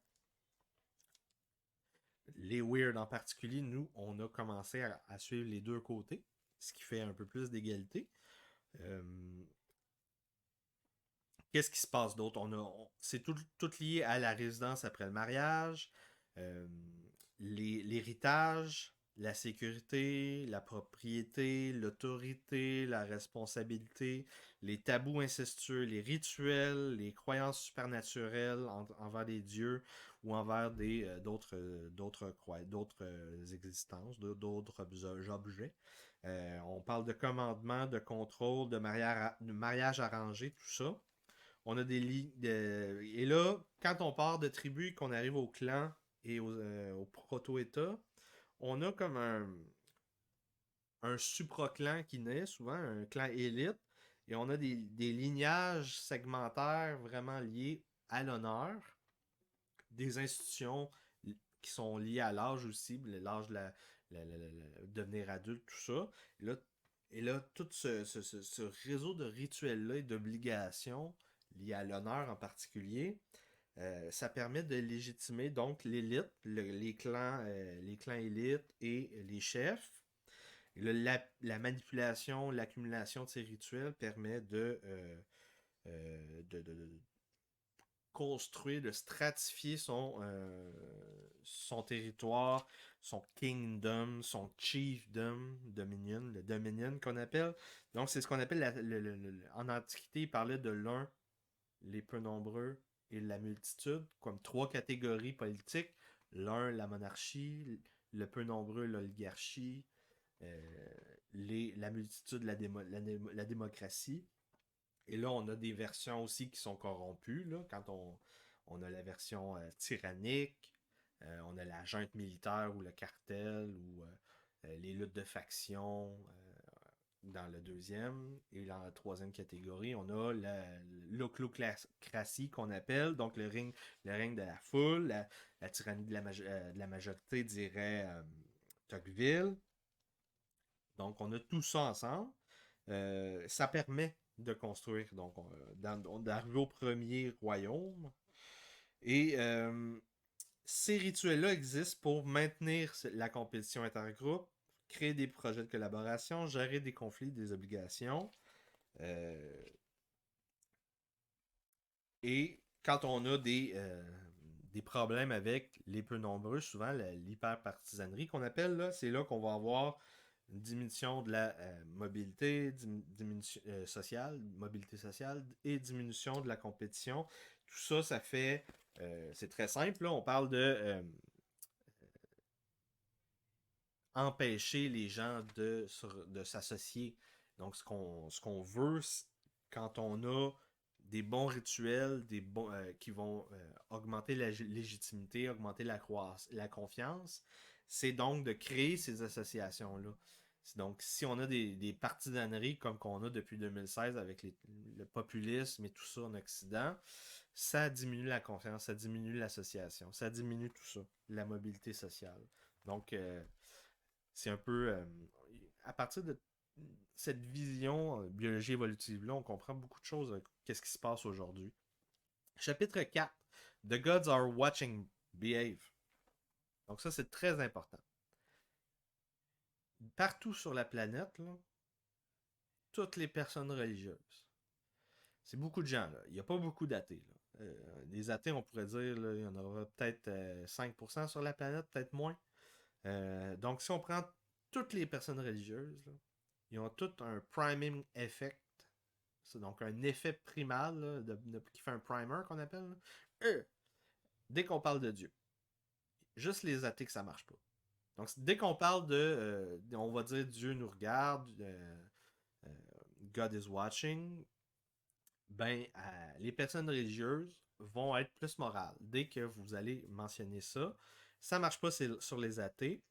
Les Weird en particulier, nous, on a commencé à suivre les deux côtés, ce qui fait un peu plus d'égalité. Euh, Qu'est-ce qui se passe d'autre? C'est tout lié à la résidence après le mariage, euh, l'héritage, la sécurité, la propriété, l'autorité, la responsabilité, les tabous incestueux, les rituels, les croyances supernaturelles envers des dieux ou envers d'autres existences, d'autres objets. On parle de commandement, de contrôle, de mariage arrangé, tout ça. On a des lits. Et là, quand on part de tribu et qu'on arrive au clan et au proto-état, on a comme un supra-clan qui naît, souvent un clan élite, et on a des lignages segmentaires vraiment liés à l'honneur, des institutions qui sont liés à l'âge aussi, l'âge de devenir adulte, tout ça. Et là tout ce réseau de rituels-là et d'obligations liés à l'honneur en particulier, ça permet de légitimer donc l'élite, les clans élites et les chefs. Et là, la manipulation, l'accumulation de ces rituels permet de construire, de stratifier son territoire, son kingdom, son chiefdom, dominion, le dominion qu'on appelle. Donc, c'est ce qu'on appelle, en Antiquité, il parlait de l'un, les peu nombreux, et la multitude, comme trois catégories politiques. L'un, la monarchie, le peu nombreux, l'oligarchie, la multitude, la démocratie. Et là, on a des versions aussi qui sont corrompues. Là, quand on a la version tyrannique, on a la junte militaire ou le cartel ou les luttes de factions dans le deuxième. Et dans la troisième catégorie, on a l'oclocratie qu'on appelle, donc le règne de la foule, la tyrannie de la majorité, dirait Tocqueville. Donc, on a tout ça ensemble. Ça permet de construire, donc, d'arriver au premier royaume. Et ces rituels-là existent pour maintenir la compétition intergroupe, créer des projets de collaboration, gérer des conflits, des obligations. Et quand on a des problèmes avec les peu nombreux, souvent l'hyper-partisanerie qu'on appelle, là, c'est là qu'on va avoir une diminution de la mobilité, diminution sociale, mobilité sociale et diminution de la compétition. Tout ça, ça fait, c'est très simple, là, on parle de empêcher les gens de s'associer. Donc, ce qu'on veut, quand on a des bons rituels qui vont augmenter la légitimité, augmenter la confiance, c'est donc de créer ces associations-là. Donc, si on a des partisaneries comme qu'on a depuis 2016 avec le populisme et tout ça en Occident, ça diminue la confiance, ça diminue l'association, ça diminue tout ça, la mobilité sociale. Donc, c'est un peu. À partir de cette vision biologie évolutive-là, on comprend beaucoup de choses. Qu'est-ce qui se passe aujourd'hui? Chapitre 4. The gods are watching. Behave. Donc, ça, c'est très important. Partout sur la planète, là, toutes les personnes religieuses. C'est beaucoup de gens, là. Il n'y a pas beaucoup d'athées. Les athées, on pourrait dire, là, il y en aura peut-être 5% sur la planète, peut-être moins. Donc, si on prend toutes les personnes religieuses, là, ils ont tous un priming effect. C'est donc un effet primal là, qui fait un primer qu'on appelle. Dès qu'on parle de Dieu. Juste les athées que ça marche pas. Donc, dès qu'on parle on va dire Dieu nous regarde, euh, God is watching, ben, les personnes religieuses vont être plus morales. Dès que vous allez mentionner ça, ça marche pas sur les athées.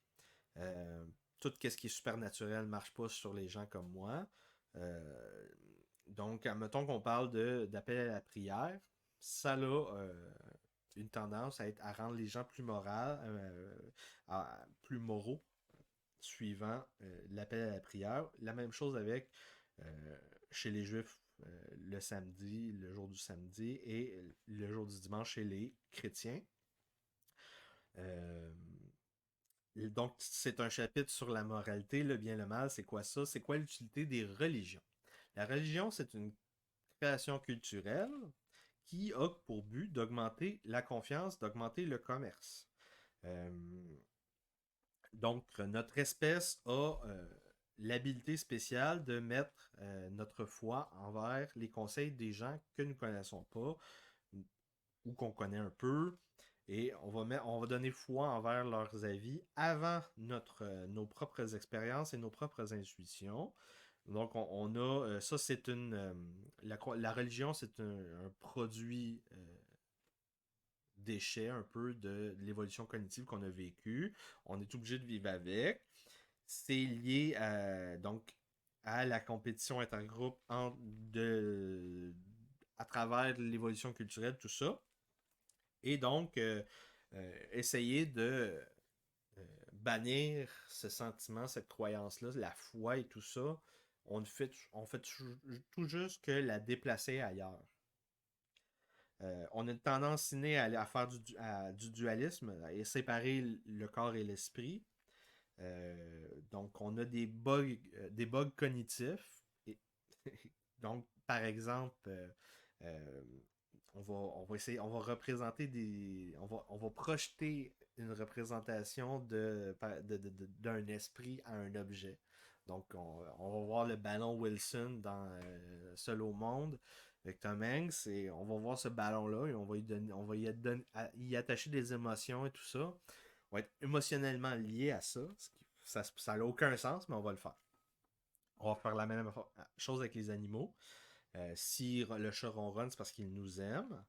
Tout ce qui est supernaturel ne marche pas sur les gens comme moi. Donc, mettons qu'on parle d'appel à la prière, ça a une tendance à rendre les gens plus plus moraux, suivant l'appel à la prière. La même chose avec chez les Juifs le samedi, le jour du samedi, et le jour du dimanche chez les chrétiens. Donc, c'est un chapitre sur la moralité, le bien, le mal. C'est quoi ça? C'est quoi l'utilité des religions? La religion, c'est une création culturelle qui a pour but d'augmenter la confiance, d'augmenter le commerce. Euh, donc, notre espèce a l'habilité spéciale de mettre notre foi envers les conseils des gens que nous ne connaissons pas ou qu'on connaît un peu. Et on va donner foi envers leurs avis avant nos propres expériences et nos propres intuitions. Donc, on a. Ça, c'est la religion, c'est un produit déchet un peu de l'évolution cognitive qu'on a vécue. On est obligé de vivre avec. C'est lié donc, à la compétition intergroupe à travers l'évolution culturelle, tout ça. Et donc, essayer de bannir ce sentiment, cette croyance-là, la foi et tout ça, on fait tout juste que la déplacer ailleurs. On a une tendance innée à faire du dualisme et séparer le corps et l'esprit. Donc, on a des bugs cognitifs. Et, donc, par exemple, euh, on va essayer, on va représenter on va projeter une représentation d'un esprit à un objet. Donc, on va voir le ballon Wilson dans Seul au monde avec Tom Hanks et on va voir ce ballon-là et on va y attacher des émotions et tout ça. On va être émotionnellement lié à ça. Ça n'a aucun sens, mais on va le faire. On va faire la même chose avec les animaux. Si le chat ronronne, c'est parce qu'il nous aime.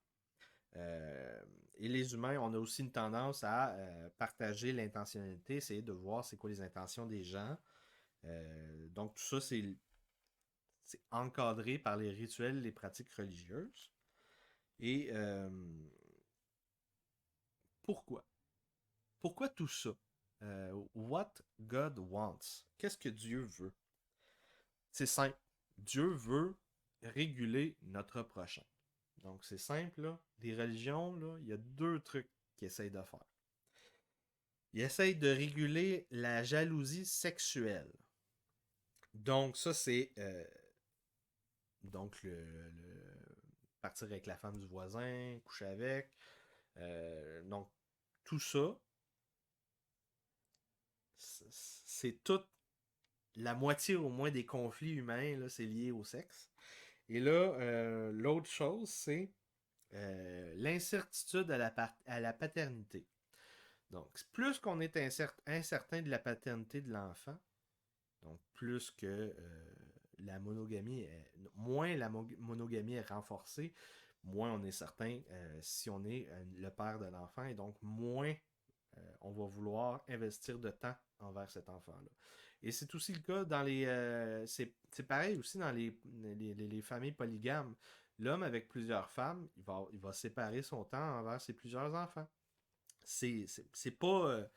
Et les humains, on a aussi une tendance à partager l'intentionnalité, essayer de voir c'est quoi les intentions des gens. Donc tout ça, c'est encadré par les rituels, les pratiques religieuses. Et pourquoi? Pourquoi tout ça? What God wants. Qu'est-ce que Dieu veut? C'est simple. Dieu veut réguler notre prochain. Donc c'est simple, là. Les religions, là, il y a deux trucs qu'ils essayent de faire. Ils essayent de réguler la jalousie sexuelle. Donc ça, c'est donc partir avec la femme du voisin, coucher avec. Donc tout ça, c'est toute la moitié au moins des conflits humains, là, c'est lié au sexe. Et là, l'autre chose, c'est l'incertitude à la paternité. Donc, plus qu'on est incertain de la paternité de l'enfant, donc plus que moins la monogamie est renforcée, moins on est certain si on est le père de l'enfant, et donc moins on va vouloir investir de temps envers cet enfant-là. Et c'est aussi le cas dans les... c'est pareil aussi dans les familles polygames. L'homme avec plusieurs femmes, il va séparer son temps envers ses plusieurs enfants. C'est pas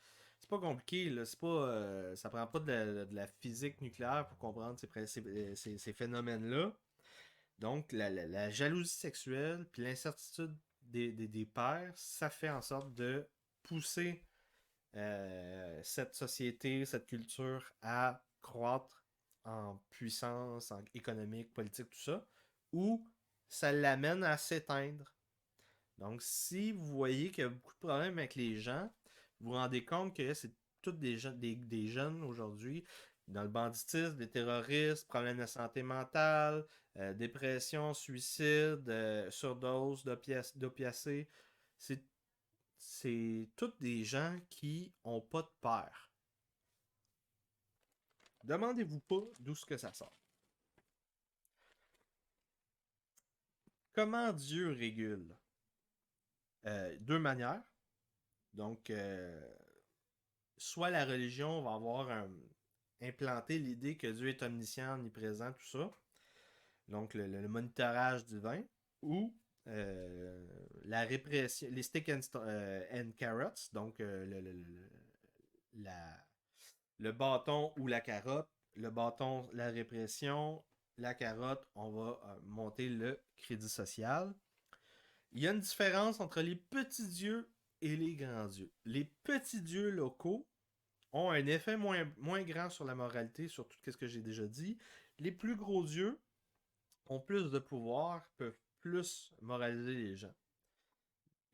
compliqué, là. Ça prend pas de la physique nucléaire pour comprendre ces phénomènes-là. Donc, la jalousie sexuelle puis l'incertitude des pères, ça fait en sorte de pousser cette société, cette culture à croître en puissance économique, politique, tout ça, ou ça l'amène à s'éteindre. Donc, si vous voyez qu'il y a beaucoup de problèmes avec les gens, vous vous rendez compte que c'est tous des jeunes aujourd'hui, dans le banditisme, des terroristes, problèmes de santé mentale, dépression, suicide, surdose d'opiacés. C'est toutes des gens qui ont pas de père. Demandez-vous pas d'où ce que ça sort. Comment Dieu régule? Deux manières. Donc, soit la religion va avoir implanté l'idée que Dieu est omniscient, omniprésent, tout ça. Donc, le monitorage divin. Ou la répression, les stick and carrots, donc la, le bâton ou la carotte. Le bâton, la répression. La carotte, on va monter le crédit social. Il y a une différence entre les petits dieux et les grands dieux. Les petits dieux locaux ont un effet moins grand sur la moralité, sur tout ce que j'ai déjà dit. Les plus gros dieux ont plus de pouvoir, peuvent plus moraliser les gens.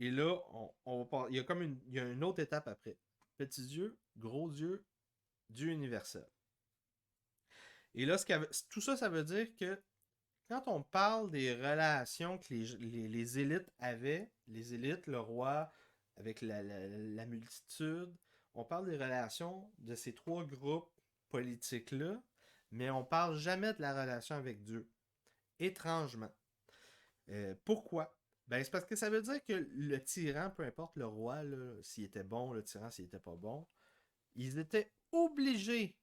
Et là, il y a il y a une autre étape après. Petit dieu, gros dieu, Dieu universel. Et là, tout ça, ça veut dire que quand on parle des relations que les élites avaient, les élites, le roi, avec la multitude, on parle des relations de ces trois groupes politiques-là, mais on parle jamais de la relation avec Dieu. Étrangement. Pourquoi? Ben, c'est parce que ça veut dire que le tyran, peu importe le roi, s'il était bon, le tyran, s'il était pas bon, ils étaient obligés,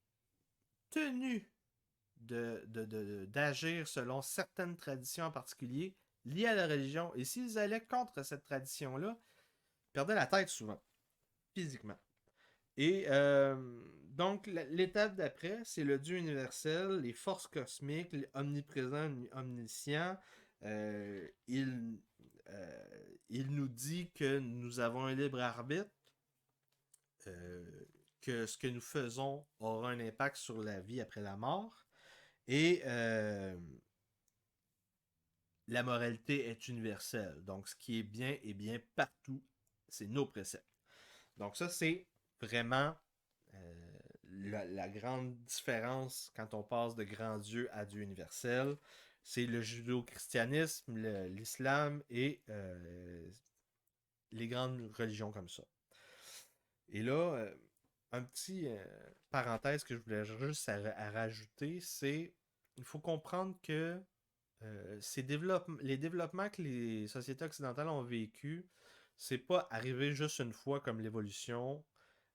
tenus d'agir selon certaines traditions en particulier liées à la religion. Et s'ils allaient contre cette tradition-là, perdaient la tête souvent, physiquement. Et donc, l'étape d'après, c'est le Dieu universel, les forces cosmiques, omniprésent, omniscient. Il, il nous dit que nous avons un libre arbitre, euh, que ce que nous faisons aura un impact sur la vie après la mort. Et la moralité est universelle. Donc, ce qui est bien partout. C'est nos préceptes. Donc, ça, c'est vraiment la grande différence quand on passe de grand Dieu à Dieu universel. C'est le judéo-christianisme, l'islam et les grandes religions comme ça. Et là, un petit parenthèse que je voulais juste à rajouter, c'est il faut comprendre que les développements que les sociétés occidentales ont vécu, c'est pas arrivé juste une fois comme l'évolution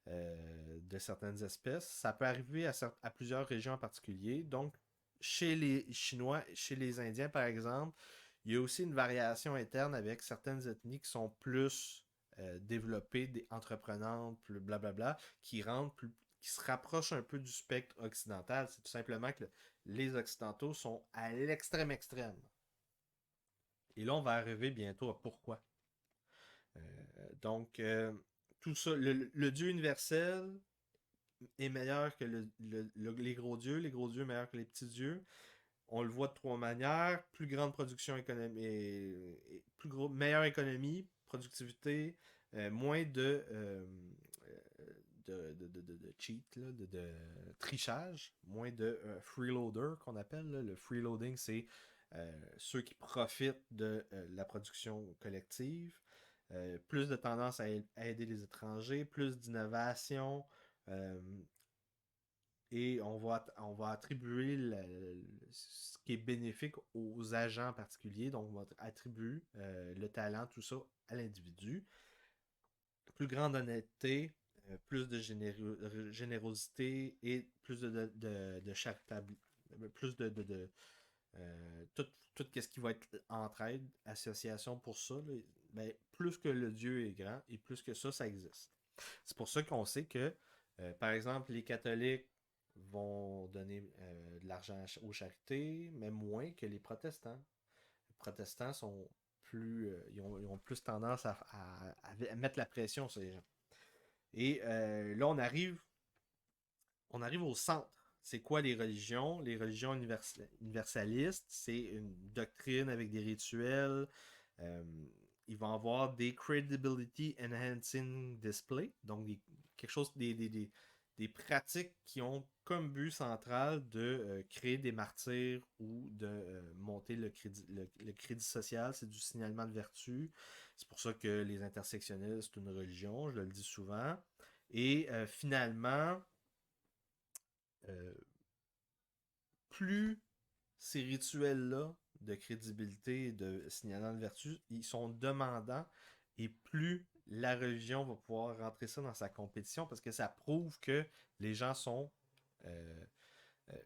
de certaines espèces. Ça peut arriver à plusieurs régions en particulier. Donc, chez les Chinois, chez les Indiens par exemple, il y a aussi une variation interne avec certaines ethnies qui sont plus développées, des entreprenantes, plus blablabla, qui se rapprochent un peu du spectre occidental. C'est tout simplement que les Occidentaux sont à l'extrême extrême. Et là, on va arriver bientôt à pourquoi. Donc, tout ça, le Dieu universel est meilleur que les gros dieux meilleurs que les petits dieux. On le voit de trois manières. Plus grande production économique, meilleure économie, productivité, moins de cheat, là, de trichage, moins de freeloader qu'on appelle. Là. Le freeloading, c'est ceux qui profitent de la production collective. Plus de tendance à aider les étrangers, plus d'innovation, euh, et on va attribuer ce qui est bénéfique aux agents particuliers. Donc, on va attribuer le talent, tout ça, à l'individu. Plus grande honnêteté, plus de générosité et plus de charitable. Plus tout ce qui va être entraide, association pour ça, là, ben, plus que le Dieu est grand et plus que ça existe. C'est pour ça qu'on sait que, par exemple, les catholiques vont donner de l'argent aux charités, mais moins que les protestants. Les protestants sont plus, ils ont plus tendance à mettre la pression sur les gens. Et là, on arrive au centre. C'est quoi les religions? Les religions universalistes, c'est une doctrine avec des rituels. Euh, ils vont avoir des credibility enhancing display, donc quelque chose, des pratiques qui ont comme but central de créer des martyrs ou de monter le crédit social. C'est du signalement de vertu. C'est pour ça que les intersectionnalistes, c'est une religion, je le dis souvent. Et finalement, euh, plus ces rituels-là de crédibilité et de signalant de vertu, ils sont demandants et plus la religion va pouvoir rentrer ça dans sa compétition parce que ça prouve que les gens sont euh, euh,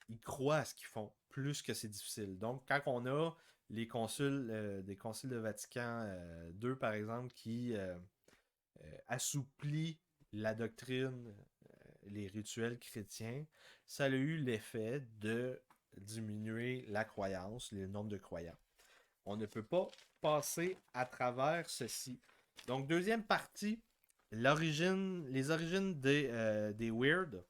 ils croient à ce qu'ils font plus que c'est difficile. Donc quand on a les consuls des conciles de Vatican II par exemple qui assouplit la doctrine, les rituels chrétiens, ça a eu l'effet de diminuer la croyance, le nombre de croyants. On ne peut pas passer à travers ceci. Donc, deuxième partie, les origines des Weird,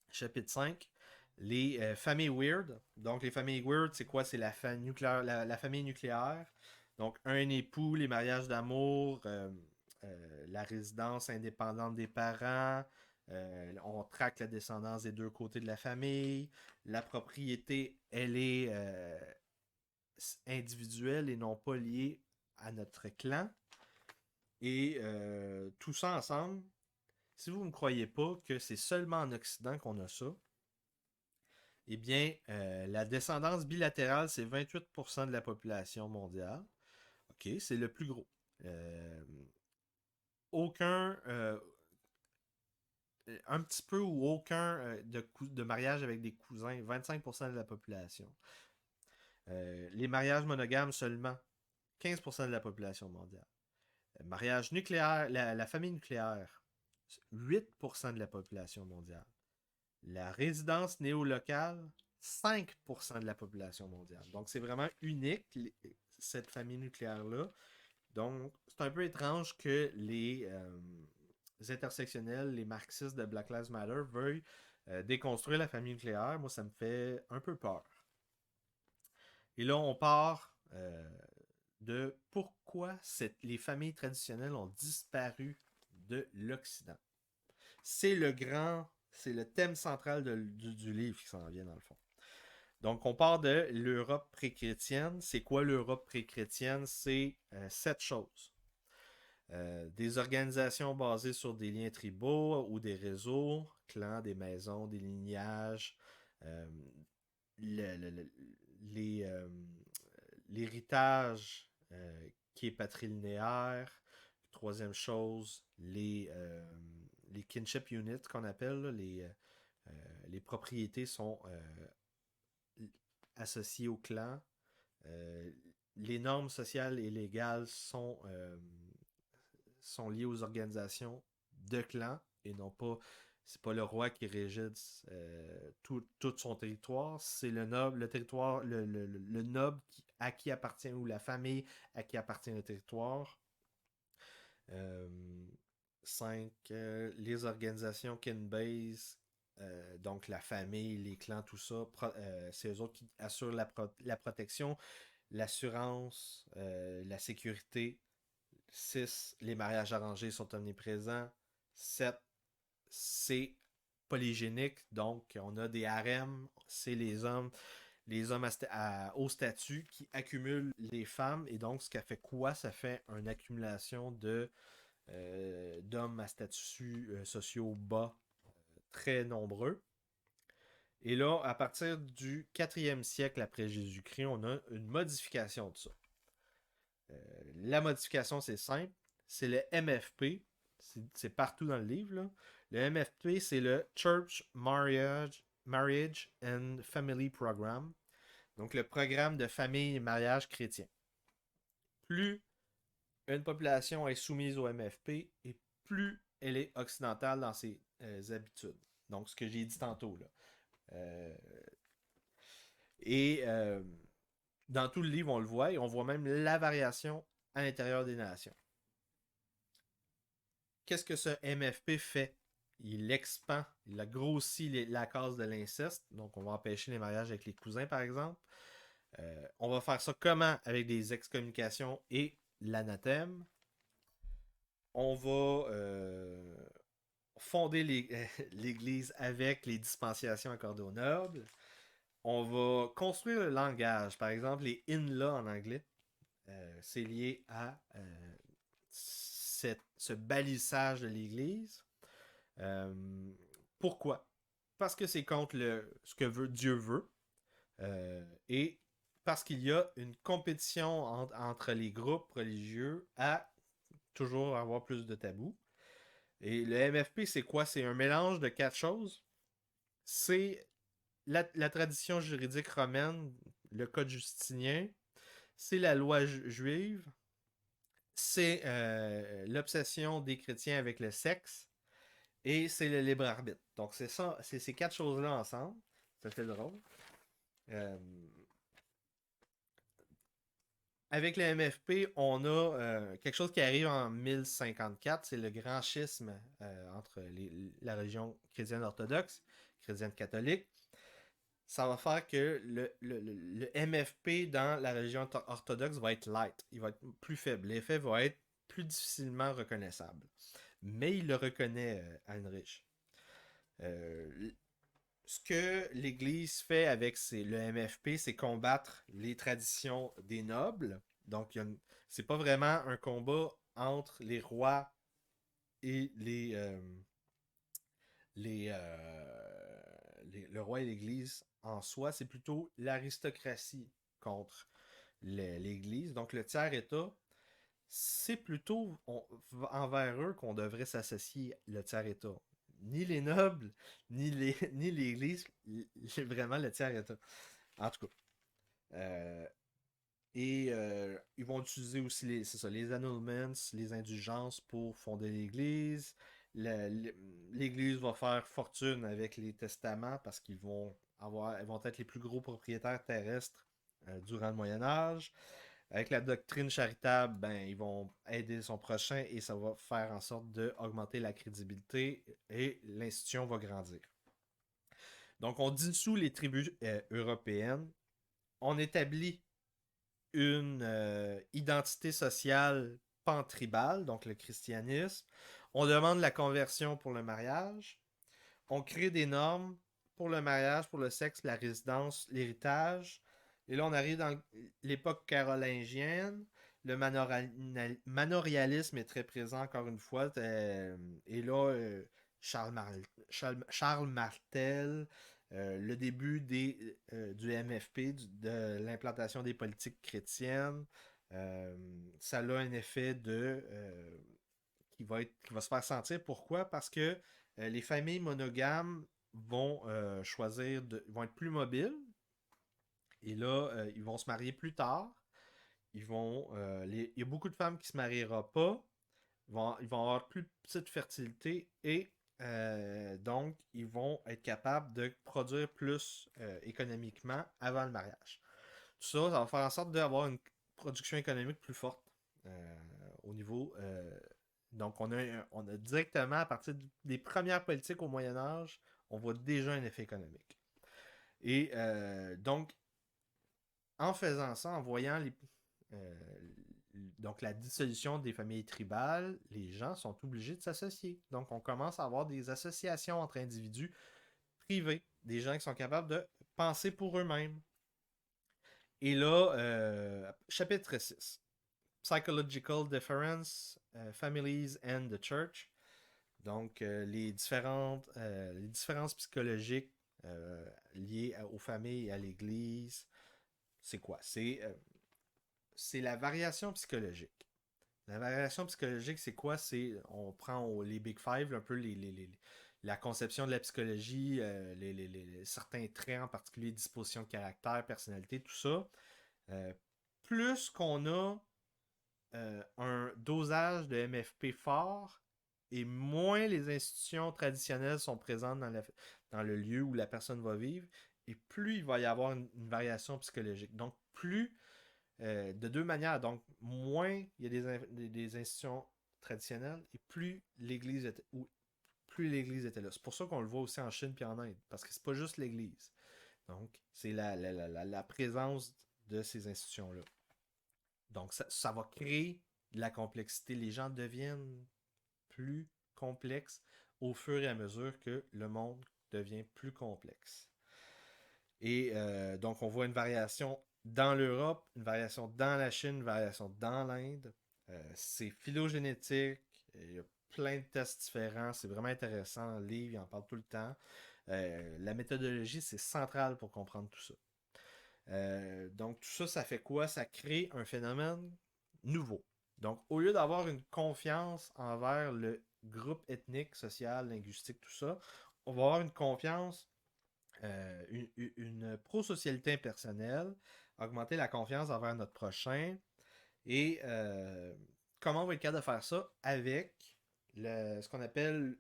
chapitre 5. Les familles Weird. Donc, les familles Weird, c'est quoi? C'est la famille nucléaire. Donc, un époux, les mariages d'amour, la résidence indépendante des parents, on traque la descendance des deux côtés de la famille, la propriété, elle est individuelle et non pas liée à notre clan. Et tout ça ensemble, si vous ne croyez pas que c'est seulement en Occident qu'on a ça, eh bien, la descendance bilatérale, c'est 28% de la population mondiale. OK, c'est le plus gros. Euh, aucun, un petit peu ou aucun de mariage avec des cousins, 25% de la population. Les mariages monogames seulement, 15% de la population mondiale. Mariage nucléaire, la famille nucléaire, 8% de la population mondiale. La résidence néolocale, 5% de la population mondiale. Donc, c'est vraiment unique, cette famille nucléaire-là. Donc, c'est un peu étrange que les intersectionnels, les marxistes de Black Lives Matter veuillent déconstruire la famille nucléaire. Moi, ça me fait un peu peur. Et là, on part de pourquoi les familles traditionnelles ont disparu de l'Occident. C'est le thème central du livre qui s'en vient dans le fond. Donc, on part de l'Europe pré-chrétienne. C'est quoi l'Europe pré-chrétienne? C'est 7 choses. Des organisations basées sur des liens tribaux ou des réseaux, clans, des maisons, des lignages, euh, les, l'héritage qui est patrilinéaire. Troisième chose, les kinship units qu'on appelle, là, les propriétés sont associées au clan. Euh, les normes sociales et légales sont liées aux organisations de clans et non pas. C'est pas le roi qui régit tout son territoire, c'est le noble, le territoire, le noble à qui appartient, ou la famille à qui appartient le territoire. Euh, 5. Les organisations Kinbase, donc la famille, les clans, tout ça, c'est eux autres qui assurent la protection, l'assurance, la sécurité. 6. Les mariages arrangés sont omniprésents. 7. C'est polygénique, donc on a des harems, c'est les hommes au statut qui accumulent les femmes, et donc ce qui fait quoi? Ça fait une accumulation d'hommes à statuts sociaux bas très nombreux. Et là, à partir du 4e siècle après Jésus-Christ, on a une modification de ça. La modification, c'est simple. C'est le MFP. C'est partout dans le livre, là. Le MFP, c'est le Church Marriage and Family Program. Donc, le programme de famille et mariage chrétien. Plus une population est soumise au MFP, et plus elle est occidentale dans ses habitudes. Donc, ce que j'ai dit tantôt, là. Euh, et dans tout le livre, on le voit, et on voit même la variation à l'intérieur des nations. Qu'est-ce que ce MFP fait? Il expand, il a grossi la case de l'inceste. Donc, on va empêcher les mariages avec les cousins, par exemple. On va faire ça comment? Avec des excommunications et l'anathème. On va fonder l'Église avec les dispensations accordées aux nobles. On va construire le langage. Par exemple, les in-laws en anglais. C'est lié à ce balisage de l'Église. Pourquoi? Parce que c'est contre ce que Dieu veut. Et parce qu'il y a une compétition entre les groupes religieux à toujours avoir plus de tabous. Et le MFP, c'est quoi? C'est un mélange de 4 choses. C'est la tradition juridique romaine, le code justinien, c'est la loi juive, c'est l'obsession des chrétiens avec le sexe, et c'est le libre arbitre. Donc c'est ça, c'est ces 4 choses-là ensemble. Ça fait drôle. Euh, Avec le MFP, on a quelque chose qui arrive en 1054, c'est le grand schisme entre la religion chrétienne orthodoxe, chrétienne catholique. Ça va faire que le MFP dans la religion orthodoxe va être light, il va être plus faible. L'effet va être plus difficilement reconnaissable. Mais il le reconnaît, Heinrich. Euh, Ce que l'Église fait avec le MFP, c'est combattre les traditions des nobles. Donc, c'est pas vraiment un combat entre les rois et le roi et l'Église en soi. C'est plutôt l'aristocratie contre l'Église. Donc, le tiers-État, c'est plutôt envers eux qu'on devrait s'associer, le tiers-État. Ni les nobles, ni l'Église, vraiment le tiers-État. En tout cas. Et ils vont utiliser aussi les annulments, les indulgences pour fonder l'Église. L'Église va faire fortune avec les testaments parce ils vont être les plus gros propriétaires terrestres durant le Moyen Âge. Avec la doctrine charitable, ben, ils vont aider son prochain et ça va faire en sorte d'augmenter la crédibilité et l'institution va grandir. Donc, on dissout les tribus européennes, on établit une identité sociale pantribale, donc le christianisme. On demande la conversion pour le mariage. On crée des normes pour le mariage, pour le sexe, la résidence, l'héritage. Et là, on arrive dans l'époque carolingienne. Le manorialisme est très présent encore une fois. Et là, Charles Martel, le début du MFP, de l'implantation des politiques chrétiennes, ça a un effet qui va se faire sentir. Pourquoi? Parce que les familles monogames vont être plus mobiles. Et là, ils vont se marier plus tard. Il y a beaucoup de femmes qui se marieront pas. Ils vont avoir plus de petite fertilité et donc ils vont être capables de produire plus économiquement avant le mariage. Tout ça, ça va faire en sorte d'avoir une production économique plus forte au niveau. Donc on a directement à partir des premières politiques au Moyen Âge, on voit déjà un effet économique. Et donc en faisant ça, en voyant euh, donc la dissolution des familles tribales, les gens sont obligés de s'associer. Donc on commence à avoir des associations entre individus privés, des gens qui sont capables de penser pour eux-mêmes. Et là, chapitre 6. Psychological Difference, Families and the Church. Donc, les différences psychologiques liées aux familles et à l'Église. C'est quoi? C'est la variation psychologique. La variation psychologique, c'est quoi? On prend les Big Five, un peu la conception de la psychologie, certains traits en particulier, disposition de caractère, personnalité, tout ça. Euh, plus qu'on a un dosage de MFP fort et moins les institutions traditionnelles sont présentes dans le lieu où la personne va vivre, et plus il va y avoir une variation psychologique. Donc, plus de deux manières. Donc, moins il y a des institutions traditionnelles et plus l'Église était là. C'est pour ça qu'on le voit aussi en Chine et en Inde, parce que c'est pas juste l'Église. Donc, c'est la présence de ces institutions-là. Donc, ça va créer de la complexité. Les gens deviennent plus complexes au fur et à mesure que le monde devient plus complexe. Et donc, on voit une variation dans l'Europe, une variation dans la Chine, une variation dans l'Inde. C'est phylogénétique. Il y a plein de tests différents. C'est vraiment intéressant. Dans le livre, il en parle tout le temps. La méthodologie, c'est central pour comprendre tout ça. Donc, tout ça, ça fait quoi? Ça crée un phénomène nouveau. Donc, au lieu d'avoir une confiance envers le groupe ethnique, social, linguistique, tout ça, on va avoir une confiance, une pro-socialité impersonnelle, augmenter la confiance envers notre prochain. Et comment on va être capable de faire ça? Avec ce qu'on appelle,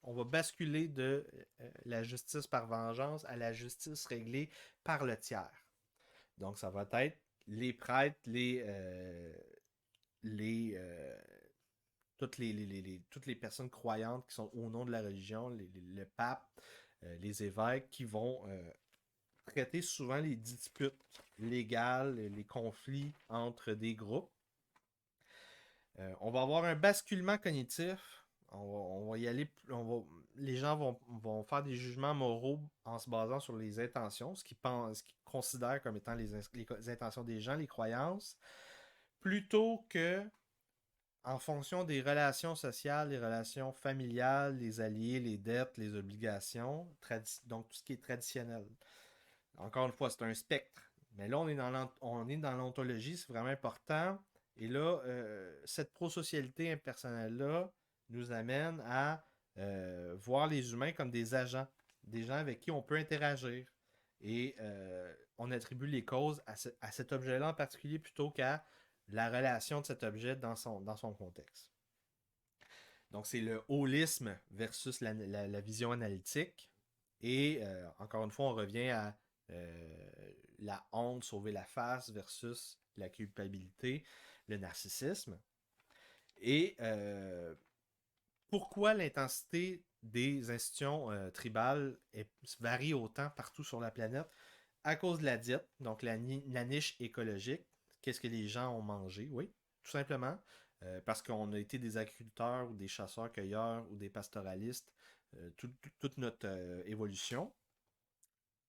on va basculer de la justice par vengeance à la justice réglée par le tiers. Donc, ça va être les prêtres, les toutes les personnes croyantes qui sont au nom de la religion, le pape, les évêques, qui vont traiter souvent les disputes légales, les conflits entre des groupes. On va avoir un basculement cognitif. On va y aller. Les gens vont faire des jugements moraux en se basant sur les intentions, ce qu'ils considèrent comme étant les intentions des gens, les croyances, plutôt que en fonction des relations sociales, les relations familiales, les alliés, les dettes, les obligations, donc tout ce qui est traditionnel. Encore une fois, c'est un spectre. Mais là, on est dans l'ontologie, c'est vraiment important. Et là, cette prosocialité impersonnelle-là nous amène à voir les humains comme des agents, des gens avec qui on peut interagir. Et on attribue les causes à cet objet-là en particulier plutôt qu'à la relation de cet objet dans son contexte. Donc, c'est le holisme versus la vision analytique. Et encore une fois, on revient à la honte, sauver la face versus la culpabilité, le narcissisme. Et pourquoi l'intensité des institutions tribales varie autant partout sur la planète? À cause de la diète, donc la niche écologique. Qu'est-ce que les gens ont mangé? Oui, tout simplement. Parce qu'on a été des agriculteurs ou des chasseurs-cueilleurs ou des pastoralistes toute notre évolution.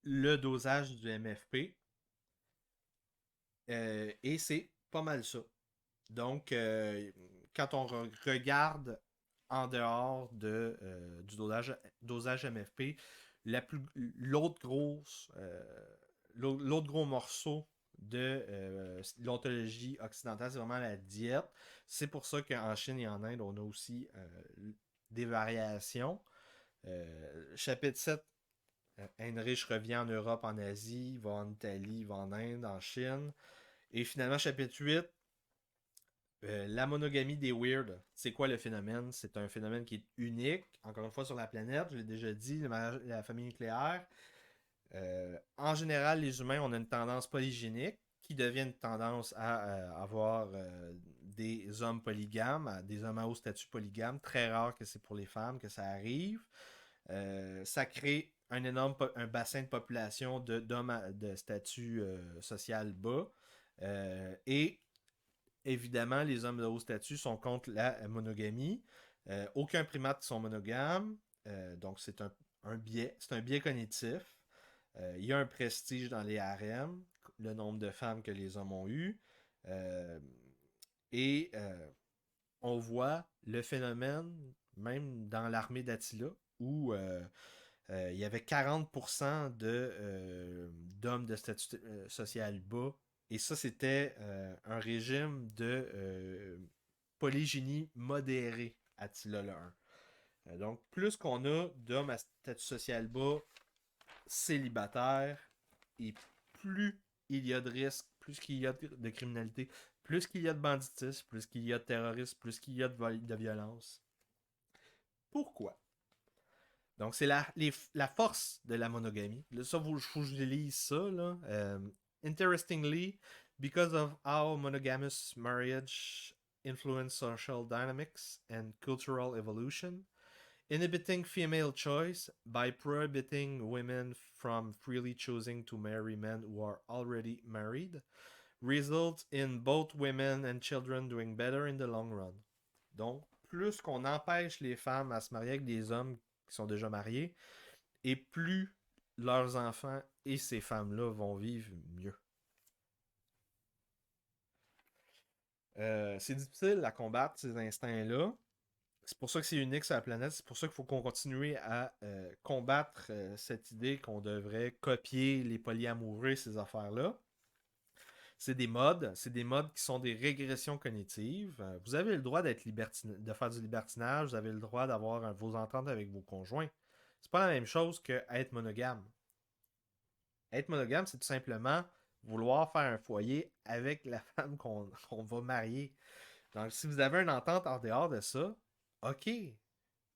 Le dosage du MFP. Et c'est pas mal ça. Donc, quand on regarde en dehors du dosage MFP, l'autre l'autre gros morceau de l'ontologie occidentale, c'est vraiment la diète. C'est pour ça qu'en Chine et en Inde, on a aussi des variations. Chapitre 7, Heinrich revient en Europe, en Asie, il va en Italie, il va en Inde, en Chine. Et finalement, chapitre 8, la monogamie des weird, c'est quoi le phénomène? C'est un phénomène qui est unique, encore une fois, sur la planète. Je l'ai déjà dit, la famille nucléaire. En général, les humains, on a une tendance polygénique qui devient une tendance à avoir des hommes polygames, des hommes à haut statut polygames. Très rare que c'est pour les femmes que ça arrive. Ça crée un bassin de population d'hommes de statut social bas. Et évidemment, les hommes de haut statut sont contre la monogamie. Aucun primate ne sont monogames. Donc, un biais. C'est un biais cognitif. Il y a un prestige dans les harems, le nombre de femmes que les hommes ont eu. Euh, et on voit le phénomène, même dans l'armée d'Attila, où il y avait 40% d'hommes de statut social bas. Et ça, c'était un régime de polygynie modérée, Attila le 1. Donc, plus qu'on a d'hommes à statut social bas célibataires, et plus il y a de risques, plus qu'il y a de criminalité, plus qu'il y a de banditisme, plus qu'il y a de terrorisme, plus qu'il y a de violence. Pourquoi? Donc, c'est la force de la monogamie. Là, ça, faut que je lise ça. Là. Interestingly, because of how monogamous marriage influence social dynamics and cultural evolution, inhibiting female choice by prohibiting women from freely choosing to marry men who are already married results in both women and children doing better in the long run. Donc, plus qu'on empêche les femmes à se marier avec des hommes qui sont déjà mariés, et plus leurs enfants et ces femmes-là vont vivre mieux. C'est difficile à combattre ces instincts-là. C'est pour ça que c'est unique sur la planète. C'est pour ça qu'il faut qu'on continue à combattre cette idée qu'on devrait copier les polyamoureux, ces affaires-là. C'est des modes qui sont des régressions cognitives. Vous avez le droit de faire du libertinage, vous avez le droit d'avoir vos ententes avec vos conjoints. C'est pas la même chose qu'être monogame. Être monogame, c'est tout simplement vouloir faire un foyer avec la femme qu'on va marier. Donc, si vous avez une entente en dehors de ça, ok.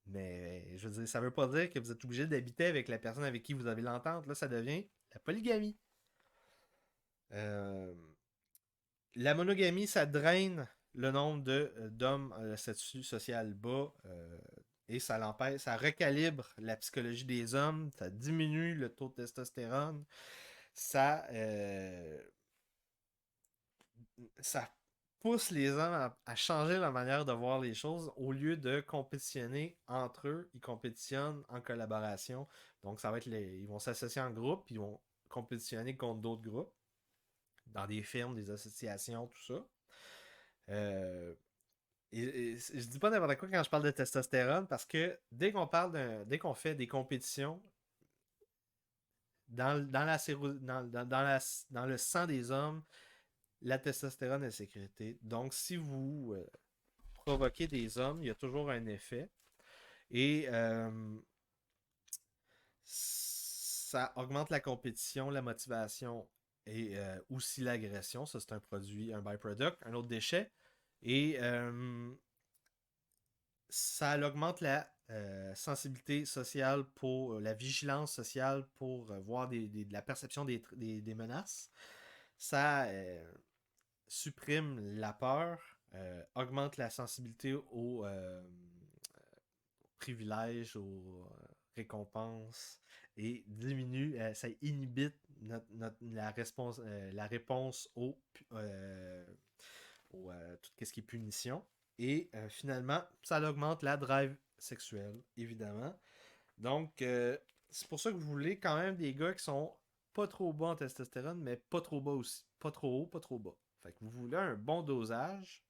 Mais je veux dire, ça veut pas dire que vous êtes obligé d'habiter avec la personne avec qui vous avez l'entente. Là, ça devient la polygamie. Euh, la monogamie, ça draine le nombre d'hommes à statut social bas et ça l'empêche, ça recalibre la psychologie des hommes, ça diminue le taux de testostérone, ça pousse les hommes à changer la manière de voir les choses au lieu de compétitionner entre eux, ils compétitionnent en collaboration. Donc ça va être ils vont s'associer en groupe, puis ils vont compétitionner contre d'autres groupes dans des firmes, des associations, tout ça. Euh, je dis pas n'importe quoi quand je parle de testostérone parce que dès qu'on fait des compétitions dans le sang des hommes, la testostérone est sécrétée. Donc si vous provoquez des hommes, il y a toujours un effet. Et ça augmente la compétition, la motivation et aussi l'agression. Ça, c'est un produit, un byproduct, un autre déchet. Et ça augmente la sensibilité sociale pour la vigilance sociale pour voir la perception des menaces. Ça supprime la peur, augmente la sensibilité aux privilèges, aux récompenses et diminue, ça inhibite la réponse tout ce qui est punition. Et finalement, ça augmente la drive sexuelle, évidemment. Donc, c'est pour ça que vous voulez quand même des gars qui sont pas trop bas en testostérone, mais pas trop bas aussi. Pas trop haut, pas trop bas. Fait que vous voulez un bon dosage.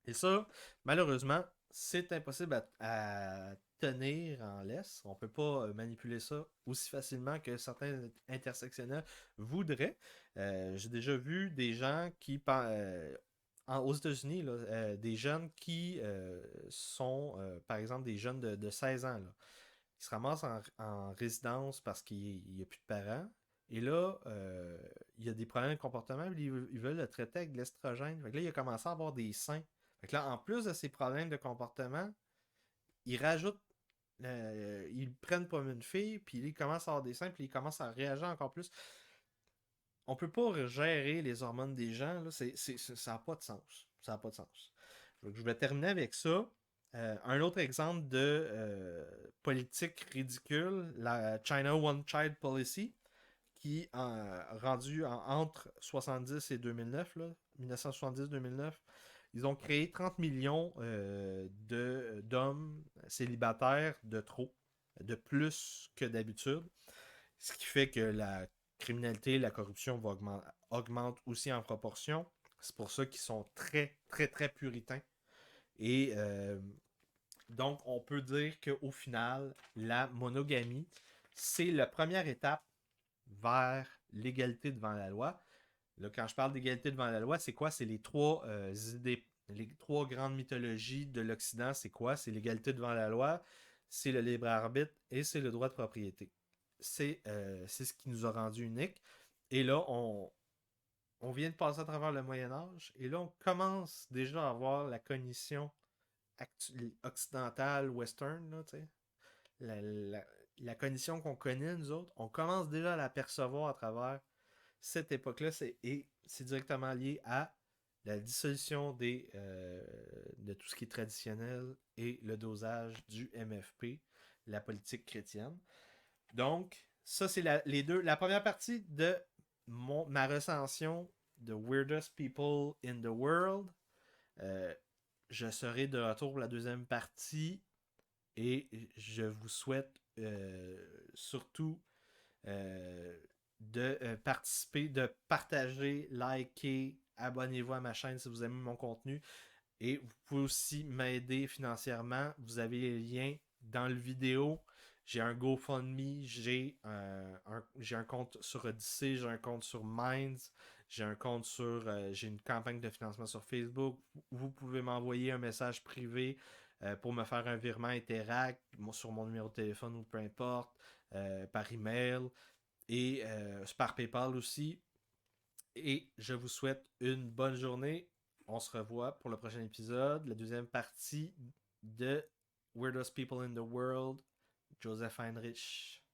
Et ça, malheureusement, c'est impossible à tenir en laisse. On peut pas manipuler ça aussi facilement que certains intersectionnels voudraient. J'ai déjà vu des gens aux États-Unis, là, des jeunes qui sont, par exemple, des jeunes de 16 ans, là, qui se ramassent en résidence parce qu'il n'y a plus de parents. Et là, il y a des problèmes de comportement, ils veulent le traiter avec de l'estrogène. Fait que là, il a commencé à avoir des seins. Fait que là, en plus de ces problèmes de comportement, ils rajoutent, ils prennent comme une fille, puis ils commencent à avoir des seins, puis ils commencent à réagir encore plus. On peut pas gérer les hormones des gens, là, ça n'a pas de sens. Ça n'a pas de sens. Donc, je vais terminer avec ça. Un autre exemple de politique ridicule, la China One Child Policy, qui a rendu entre 70 et 2009, là, 1970-2009, ils ont créé 30 millions d'hommes célibataires de trop, de plus que d'habitude. Ce qui fait que la criminalité, la corruption augmente aussi en proportion. C'est pour ça qu'ils sont très, très, très puritains. Et donc, on peut dire qu'au final, la monogamie, c'est la première étape vers l'égalité devant la loi. Là, quand je parle d'égalité devant la loi, c'est quoi? C'est les trois idées, les trois grandes mythologies de l'Occident. C'est quoi? C'est l'égalité devant la loi, c'est le libre arbitre et c'est le droit de propriété. C'est ce qui nous a rendu uniques. Et là, on vient de passer à travers le Moyen Âge et là, on commence déjà à avoir la cognition occidentale, western, là, la, la, la cognition qu'on connaît, nous autres, on commence déjà à la percevoir à travers cette époque-là, et c'est directement lié à la dissolution de tout ce qui est traditionnel et le dosage du MFP, la politique chrétienne. Donc, ça, c'est la première partie de ma recension de Weirdest People in the World. Euh, je serai de retour pour la deuxième partie et je vous souhaite surtout de participer, de partager, liker, abonnez-vous à ma chaîne si vous aimez mon contenu. Et vous pouvez aussi m'aider financièrement. Vous avez les liens dans le vidéo. J'ai un GoFundMe, j'ai un compte sur Odyssey, j'ai un compte sur Minds, j'ai une campagne de financement sur Facebook. Vous pouvez m'envoyer un message privé pour me faire un virement Interact sur mon numéro de téléphone ou peu importe, par email et par PayPal aussi. Et je vous souhaite une bonne journée. On se revoit pour le prochain épisode, la deuxième partie de Weirdest People in the World, Joseph Heinrich.